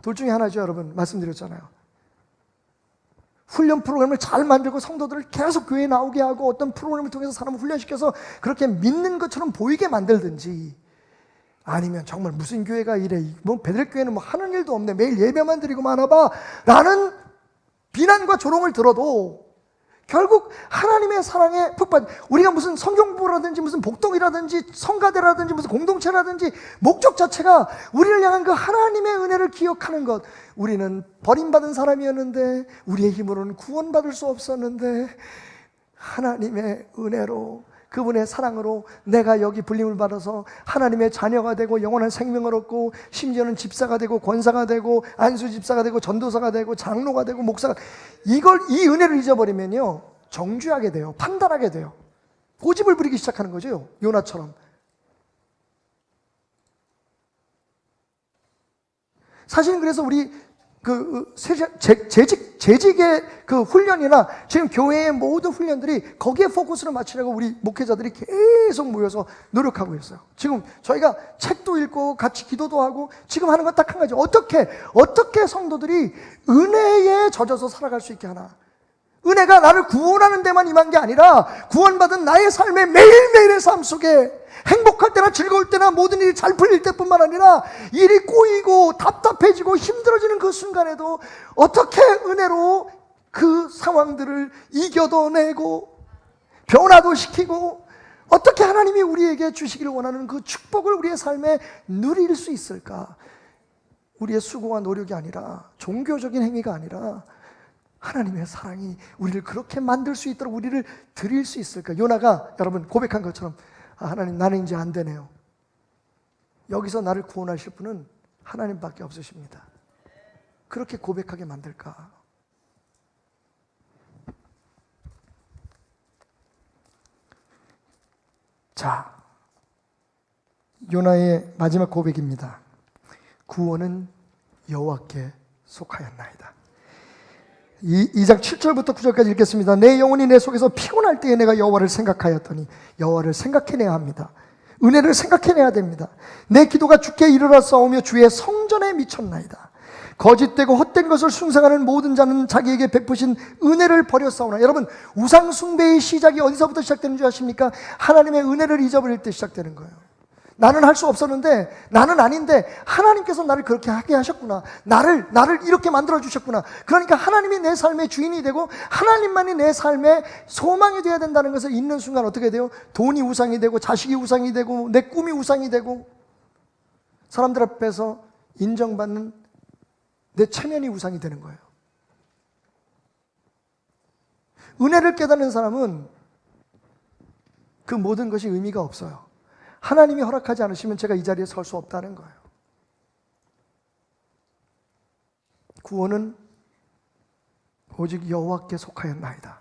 둘 중에 하나죠. 여러분 말씀드렸잖아요. 훈련 프로그램을 잘 만들고 성도들을 계속 교회에 나오게 하고 어떤 프로그램을 통해서 사람을 훈련시켜서 그렇게 믿는 것처럼 보이게 만들든지, 아니면 정말 무슨 교회가 이래, 뭐 베들교회는 뭐 하는 일도 없네, 매일 예배만 드리고 마나봐 라는 비난과 조롱을 들어도 결국 하나님의 사랑에 푹 빠져, 우리가 무슨 성경부라든지 무슨 복덕이라든지 성가대라든지 무슨 공동체라든지 목적 자체가 우리를 향한 그 하나님의 은혜를 기억하는 것. 우리는 버림받은 사람이었는데 우리의 힘으로는 구원받을 수 없었는데 하나님의 은혜로, 그분의 사랑으로 내가 여기 불림을 받아서 하나님의 자녀가 되고 영원한 생명을 얻고, 심지어는 집사가 되고 권사가 되고 안수집사가 되고 전도사가 되고 장로가 되고 목사가, 이 은혜를 잊어버리면요 정죄하게 돼요. 판단하게 돼요. 고집을 부리기 시작하는 거죠. 요나처럼. 사실은 그래서 우리 재직의 그 훈련이나 지금 교회의 모든 훈련들이 거기에 포커스를 맞추려고 우리 목회자들이 계속 모여서 노력하고 있어요. 지금 저희가 책도 읽고 같이 기도도 하고 지금 하는 건 딱 한 가지. 어떻게 성도들이 은혜에 젖어서 살아갈 수 있게 하나. 은혜가 나를 구원하는 데만 임한 게 아니라 구원받은 나의 삶의 매일매일의 삶 속에 행복할 때나 즐거울 때나 모든 일이 잘 풀릴 때뿐만 아니라 일이 꼬이고 답답해지고 힘들어지는 그 순간에도 어떻게 은혜로 그 상황들을 이겨내고 변화도 시키고 어떻게 하나님이 우리에게 주시기를 원하는 그 축복을 우리의 삶에 누릴 수 있을까? 우리의 수고와 노력이 아니라, 종교적인 행위가 아니라 하나님의 사랑이 우리를 그렇게 만들 수 있도록 우리를 드릴 수 있을까? 요나가 여러분 고백한 것처럼, 하나님 나는 이제 안 되네요. 여기서 나를 구원하실 분은 하나님밖에 없으십니다. 그렇게 고백하게 만들까? 자, 요나의 마지막 고백입니다. 구원은 여호와께 속하였나이다. 2장 7절부터 9절까지 읽겠습니다. 내 영혼이 내 속에서 피곤할 때에 내가 여호와를 생각하였더니, 여호와를 생각해내야 합니다. 은혜를 생각해내야 됩니다. 내 기도가 주께 이르러 싸우며 주의 성전에 미쳤나이다. 거짓되고 헛된 것을 숭상하는 모든 자는 자기에게 베푸신 은혜를 버렸사오나. 여러분, 우상 숭배의 시작이 어디서부터 시작되는 줄 아십니까? 하나님의 은혜를 잊어버릴 때 시작되는 거예요. 나는 할 수 없었는데, 나는 아닌데 하나님께서 나를 그렇게 하게 하셨구나, 나를 이렇게 만들어 주셨구나. 그러니까 하나님이 내 삶의 주인이 되고 하나님만이 내 삶의 소망이 되어야 된다는 것을 잊는 순간 어떻게 돼요? 돈이 우상이 되고, 자식이 우상이 되고, 내 꿈이 우상이 되고, 사람들 앞에서 인정받는 내 체면이 우상이 되는 거예요. 은혜를 깨닫는 사람은 그 모든 것이 의미가 없어요. 하나님이 허락하지 않으시면 제가 이 자리에 설 수 없다는 거예요. 구원은 오직 여호와께 속하였나이다.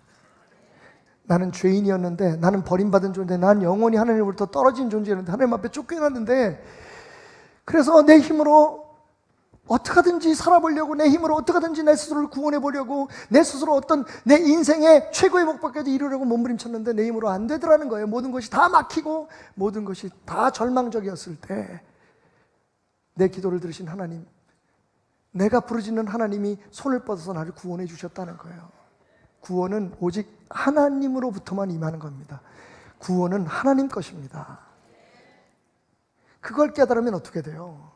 나는 죄인이었는데, 나는 버림받은 존재, 나는 영원히 하나님으로부터 떨어진 존재였는데, 하나님 앞에 쫓겨났는데 그래서 내 힘으로 어떻게든지 살아보려고, 내 힘으로 어떻게든지 내 스스로를 구원해 보려고, 내 스스로 어떤 내 인생의 최고의 목표까지 이루려고 몸부림쳤는데 내 힘으로 안 되더라는 거예요. 모든 것이 다 막히고 모든 것이 다 절망적이었을 때 내 기도를 들으신 하나님, 내가 부르짖는 하나님이 손을 뻗어서 나를 구원해 주셨다는 거예요. 구원은 오직 하나님으로부터만 임하는 겁니다. 구원은 하나님 것입니다. 그걸 깨달으면 어떻게 돼요?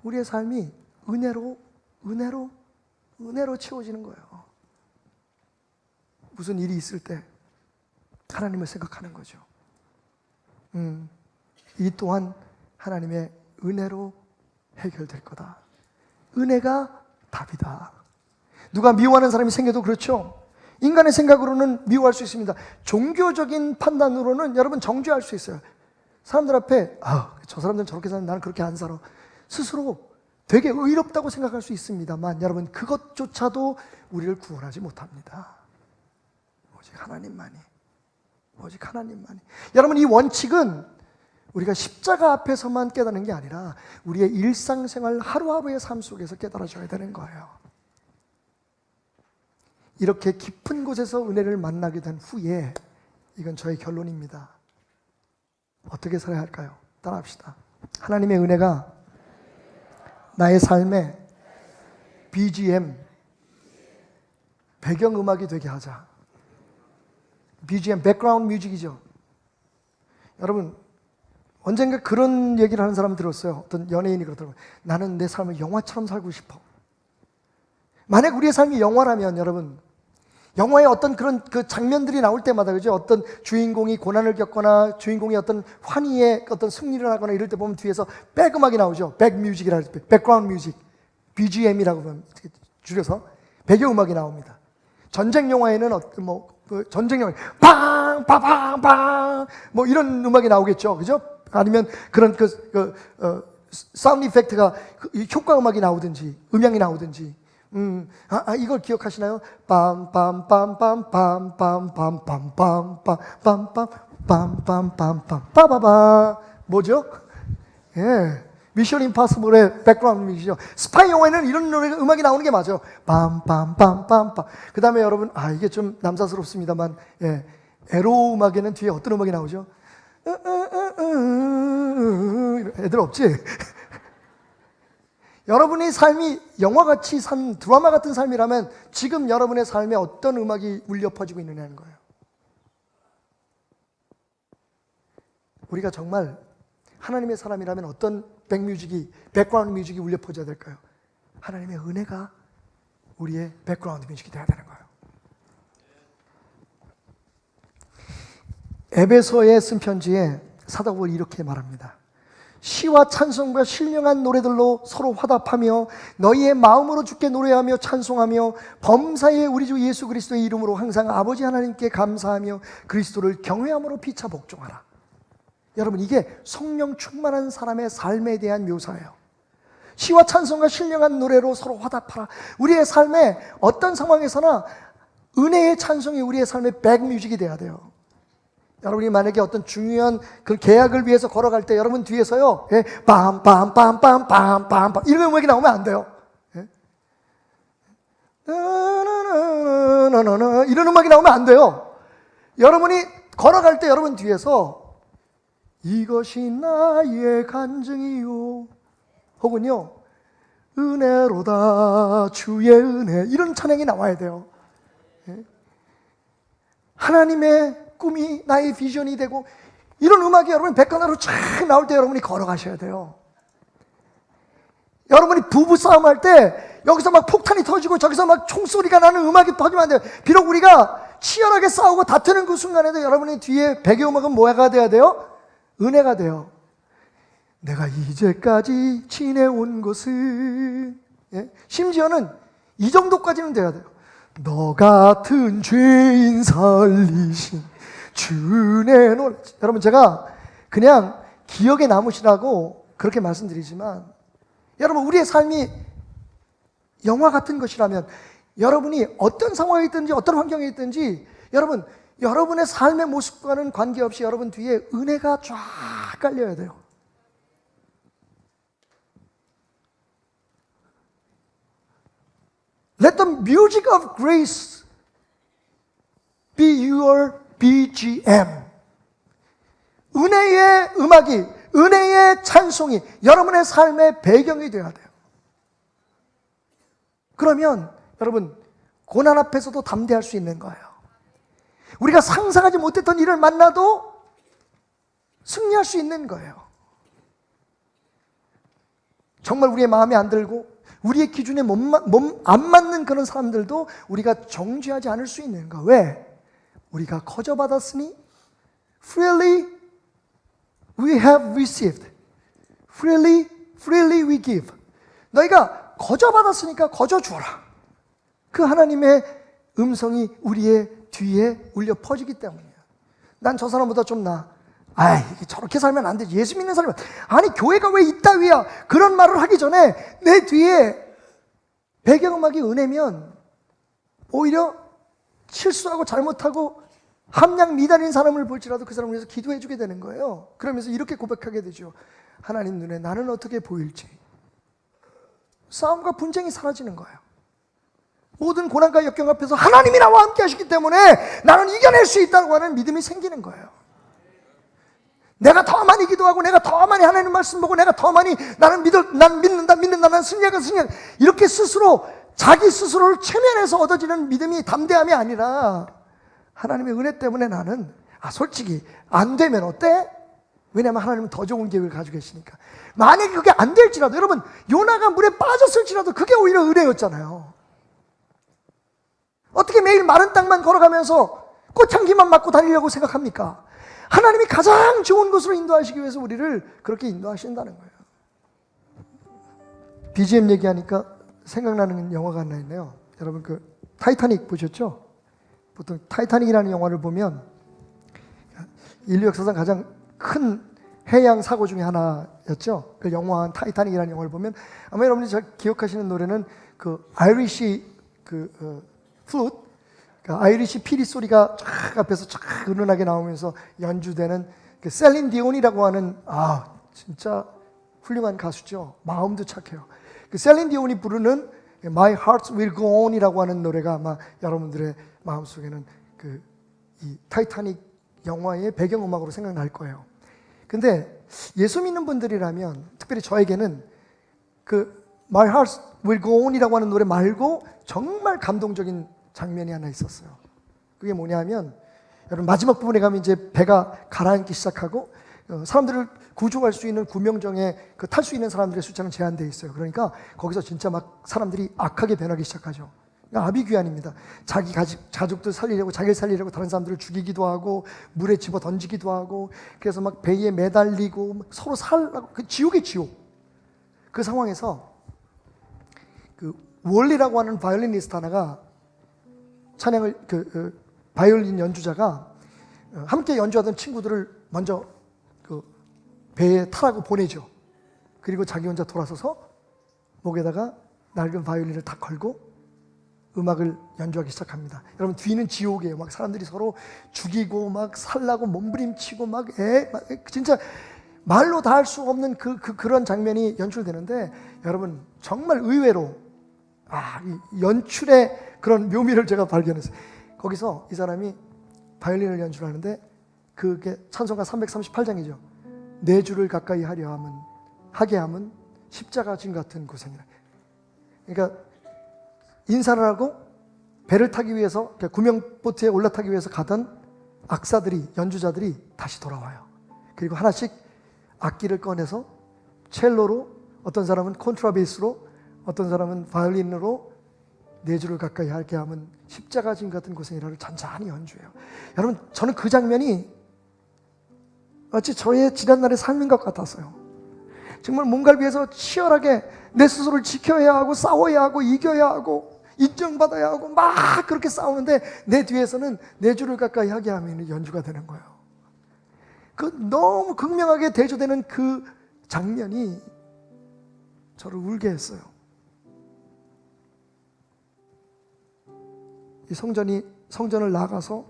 우리의 삶이 은혜로 채워지는 거예요. 무슨 일이 있을 때 하나님을 생각하는 거죠. 이 또한 하나님의 은혜로 해결될 거다. 은혜가 답이다. 누가 미워하는 사람이 생겨도 그렇죠. 인간의 생각으로는 미워할 수 있습니다. 종교적인 판단으로는 여러분 정죄할 수 있어요. 사람들 앞에 저 사람들은 저렇게 사는데 나는 그렇게 안 살아. 스스로 되게 의롭다고 생각할 수 있습니다만 여러분, 그것조차도 우리를 구원하지 못합니다. 오직 하나님만이. 여러분, 이 원칙은 우리가 십자가 앞에서만 깨닫는 게 아니라 우리의 일상생활 하루하루의 삶 속에서 깨달아져야 되는 거예요. 이렇게 깊은 곳에서 은혜를 만나게 된 후에, 이건 저의 결론입니다. 어떻게 살아야 할까요? 따라합시다. 하나님의 은혜가 나의 삶의 BGM, 배경음악이 되게 하자. BGM, 백그라운드 뮤직이죠. 여러분, 언젠가 그런 얘기를 하는 사람을 들었어요. 어떤 연예인이 그러더라고요. 나는 내 삶을 영화처럼 살고 싶어. 만약 우리의 삶이 영화라면 여러분, 영화의 어떤 그런 그 장면들이 나올 때마다, 그죠? 어떤 주인공이 고난을 겪거나 주인공이 어떤 환희의 어떤 승리를 하거나 이럴 때 보면 뒤에서 백음악이 나오죠. 백뮤직이라 할 때, 백그라운드 뮤직, BGM이라고 보면 줄여서 배경음악이 나옵니다. 전쟁 영화에는 전쟁 영화 빵빵빵빵 뭐 이런 음악이 나오겠죠, 그죠? 아니면 그런 사운드 이펙트가 효과 음악이 나오든지 음향이 나오든지. 이걸 기억하시나요? 빰빰빰빰빰빰빰빰빰빰빰빰빰빰빰빰 빠바바. 뭐죠? 예, 미션 임파서블의 백그라운드 뮤직이죠. 스파이 영화에는 이런 노래 음악이 나오는 게 맞아요. 빰빰빰빰빰. 그 다음에 여러분, 이게 좀 남사스럽습니다만, 예, 에로 음악에는 뒤에 어떤 음악이 나오죠? 애들 없지? 여러분의 삶이 영화같이 산 드라마 같은 삶이라면 지금 여러분의 삶에 어떤 음악이 울려 퍼지고 있느냐는 거예요. 우리가 정말 하나님의 사람이라면 어떤 백그라운드 뮤직이 울려 퍼져야 될까요? 하나님의 은혜가 우리의 백그라운드 뮤직이 되어야 되는 거예요. 에베소에 쓴 편지에 사도 바울이 이렇게 말합니다. 시와 찬송과 신령한 노래들로 서로 화답하며 너희의 마음으로 주께 노래하며 찬송하며 범사에 우리 주 예수 그리스도의 이름으로 항상 아버지 하나님께 감사하며 그리스도를 경외함으로 피차 복종하라. 여러분, 이게 성령 충만한 사람의 삶에 대한 묘사예요. 시와 찬송과 신령한 노래로 서로 화답하라. 우리의 삶에 어떤 상황에서나 은혜의 찬송이 우리의 삶의 백뮤직이 돼야 돼요. 여러분이 만약에 어떤 중요한 그 계약을 위해서 걸어갈 때 여러분 뒤에서요, 예, 빰빰빰빰빰빰빰 이런 음악이 나오면 안 돼요. 예? 이런 음악이 나오면 안 돼요. 여러분이 걸어갈 때 여러분 뒤에서 이것이 나의 간증이요, 혹은요, 은혜로다 주의 은혜, 이런 찬양이 나와야 돼요. 예? 하나님의 꿈이 나의 비전이 되고, 이런 음악이 여러분 백관으로 쫙 나올 때 여러분이 걸어가셔야 돼요. 여러분이 부부싸움 할 때 여기서 막 폭탄이 터지고 저기서 막 총소리가 나는 음악이 터지면 안 돼요. 비록 우리가 치열하게 싸우고 다투는 그 순간에도 여러분의 뒤에 배경음악은 뭐가 돼야 돼요? 은혜가 돼요. 내가 이제까지 지내온 것은, 예? 심지어는 이 정도까지는 돼야 돼요. 너 같은 죄인 살리신 주의 노래. 여러분, 제가 그냥 기억에 남으시라고 그렇게 말씀드리지만, 여러분, 우리의 삶이 영화 같은 것이라면 여러분이 어떤 상황에 있든지 어떤 환경에 있든지 여러분의 삶의 모습과는 관계없이 여러분 뒤에 은혜가 쫙 깔려야 돼요. the music of grace be your BGM. 은혜의 음악이, 은혜의 찬송이 여러분의 삶의 배경이 되어야 돼요. 그러면 여러분 고난 앞에서도 담대할 수 있는 거예요. 우리가 상상하지 못했던 일을 만나도 승리할 수 있는 거예요. 정말 우리의 마음에 안 들고 우리의 기준에 안 맞는 그런 사람들도 우리가 정죄하지 않을 수 있는 거. 왜? 우리가 거저받았으니 freely we have received. freely we give. 너희가 거저받았으니까 거저 주어라. 그 하나님의 음성이 우리의 뒤에 울려 퍼지기 때문이에요. 난 저 사람보다 좀 나아. 아이, 저렇게 살면 안 되지. 예수 믿는 사람은. 아니, 교회가 왜 이따위야? 그런 말을 하기 전에 내 뒤에 배경음악이 은혜면 오히려 실수하고 잘못하고 함량 미달인 사람을 볼지라도 그 사람을 위해서 기도해 주게 되는 거예요. 그러면서 이렇게 고백하게 되죠. 하나님 눈에 나는 어떻게 보일지. 싸움과 분쟁이 사라지는 거예요. 모든 고난과 역경 앞에서 하나님이 나와 함께 하시기 때문에 나는 이겨낼 수 있다고 하는 믿음이 생기는 거예요. 내가 더 많이 기도하고 내가 더 많이 하나님 말씀 보고 내가 더 많이 난 믿는다 나는 승리하고 이렇게 스스로 자기 스스로를 체면해서 얻어지는 믿음이 담대함이 아니라 하나님의 은혜 때문에 나는 솔직히 안 되면 어때? 왜냐하면 하나님은 더 좋은 계획을 가지고 계시니까. 만약에 그게 안 될지라도 여러분 요나가 물에 빠졌을지라도 그게 오히려 은혜였잖아요. 어떻게 매일 마른 땅만 걸어가면서 꽃향기만 맡고 다니려고 생각합니까? 하나님이 가장 좋은 곳으로 인도하시기 위해서 우리를 그렇게 인도하신다는 거예요. BGM 얘기하니까 생각나는 영화가 하나 있네요. 여러분 그 타이타닉 보셨죠? 보통 타이타닉이라는 영화를 보면 인류 역사상 가장 큰 해양 사고 중에 하나였죠. 그 영화 타이타닉이라는 영화를 보면 아마 여러분이 잘 기억하시는 노래는 그 아이리시 플루트, 그러니까 아이리시 피리 소리가 쫙 앞에서 쫙 은은하게 나오면서 연주되는 그 셀린 디온이라고 하는 진짜 훌륭한 가수죠. 마음도 착해요. 그 셀린 디온이 부르는 My Heart Will Go On이라고 하는 노래가 아마 여러분들의 마음속에는 이 타이타닉 영화의 배경음악으로 생각날 거예요. 근데 예수 믿는 분들이라면 특별히 저에게는 그 My Heart Will Go On이라고 하는 노래 말고 정말 감동적인 장면이 하나 있었어요. 그게 뭐냐면 여러분 마지막 부분에 가면 이제 배가 가라앉기 시작하고 사람들을 구조할 수 있는 구명정에 탈 수 있는 사람들의 숫자는 제한되어 있어요. 그러니까 거기서 진짜 막 사람들이 악하게 변하기 시작하죠. 그러니까 아비규환입니다. 자기 가족들 살리려고 자기를 살리려고 다른 사람들을 죽이기도 하고 물에 집어 던지기도 하고 그래서 막 배에 매달리고 막 서로 살라고 그 지옥의 지옥. 그 상황에서 그 월리라고 하는 바이올리니스트 하나가 찬양을 바이올린 연주자가 함께 연주하던 친구들을 먼저 그 배에 타라고 보내죠. 그리고 자기 혼자 돌아서서 목에다가 낡은 바이올린을 딱 걸고 음악을 연주하기 시작합니다. 여러분 뒤는 지옥이에요. 막 사람들이 서로 죽이고 막 살라고 몸부림치고 막 진짜 말로 다 할 수 없는 그런 장면이 연출되는데 여러분 정말 의외로 이 연출의 그런 묘미를 제가 발견했어요. 거기서 이 사람이 바이올린을 연주를 하는데 그게 찬송가 338장이죠. 내 주를 가까이 하게 함은 십자가 진 같은 고생이라. 그러니까 인사를 하고 배를 타기 위해서 구명보트에 올라타기 위해서 가던 악사들이 연주자들이 다시 돌아와요. 그리고 하나씩 악기를 꺼내서 첼로로 어떤 사람은 콘트라베이스로 어떤 사람은 바이올린으로 내 주를 가까이 하게 하면 십자가 진 같은 고생이라를 잔잔히 연주해요. 여러분 저는 그 장면이 마치 저의 지난날의 삶인 것 같았어요. 정말 뭔가를 위해서 치열하게 내 스스로를 지켜야 하고 싸워야 하고 이겨야 하고 인정받아야 하고 막 그렇게 싸우는데 내 뒤에서는 내 주를 가까이 하게 하면 연주가 되는 거예요. 그 너무 극명하게 대조되는 그 장면이 저를 울게 했어요. 이 성전을 나가서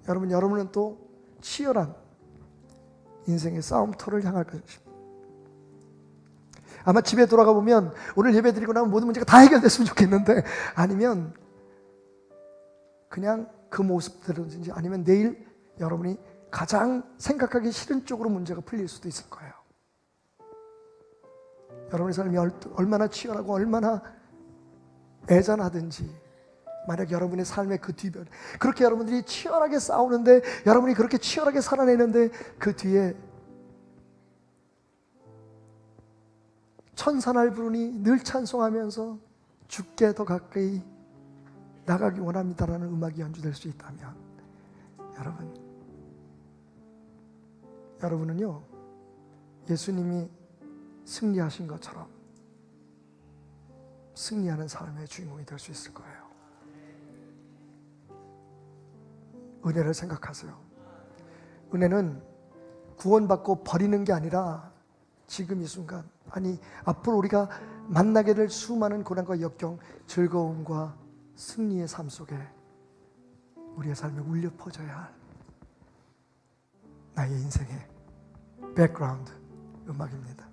여러분은 또 치열한 인생의 싸움터를 향할 것입니다. 아마 집에 돌아가 보면 오늘 예배 드리고 나면 모든 문제가 다 해결됐으면 좋겠는데, 아니면 그냥 그 모습대로든지, 아니면 내일 여러분이 가장 생각하기 싫은 쪽으로 문제가 풀릴 수도 있을 거예요. 여러분의 삶이 얼마나 치열하고 얼마나 애잔하든지, 만약 여러분의 삶의 그 뒤변, 그렇게 여러분들이 치열하게 싸우는데, 여러분이 그렇게 치열하게 살아내는데 그 뒤에 천사날 부르니 늘 찬송하면서 주께 더 가까이 나가기 원합니다라는 음악이 연주될 수 있다면, 여러분은요, 예수님이 승리하신 것처럼 승리하는 삶의 주인공이 될 수 있을 거예요. 은혜를 생각하세요. 은혜는 구원받고 버리는 게 아니라 지금 이 순간, 아니 앞으로 우리가 만나게 될 수많은 고난과 역경, 즐거움과 승리의 삶 속에 우리의 삶에 울려 퍼져야 할 나의 인생의 백그라운드 음악입니다.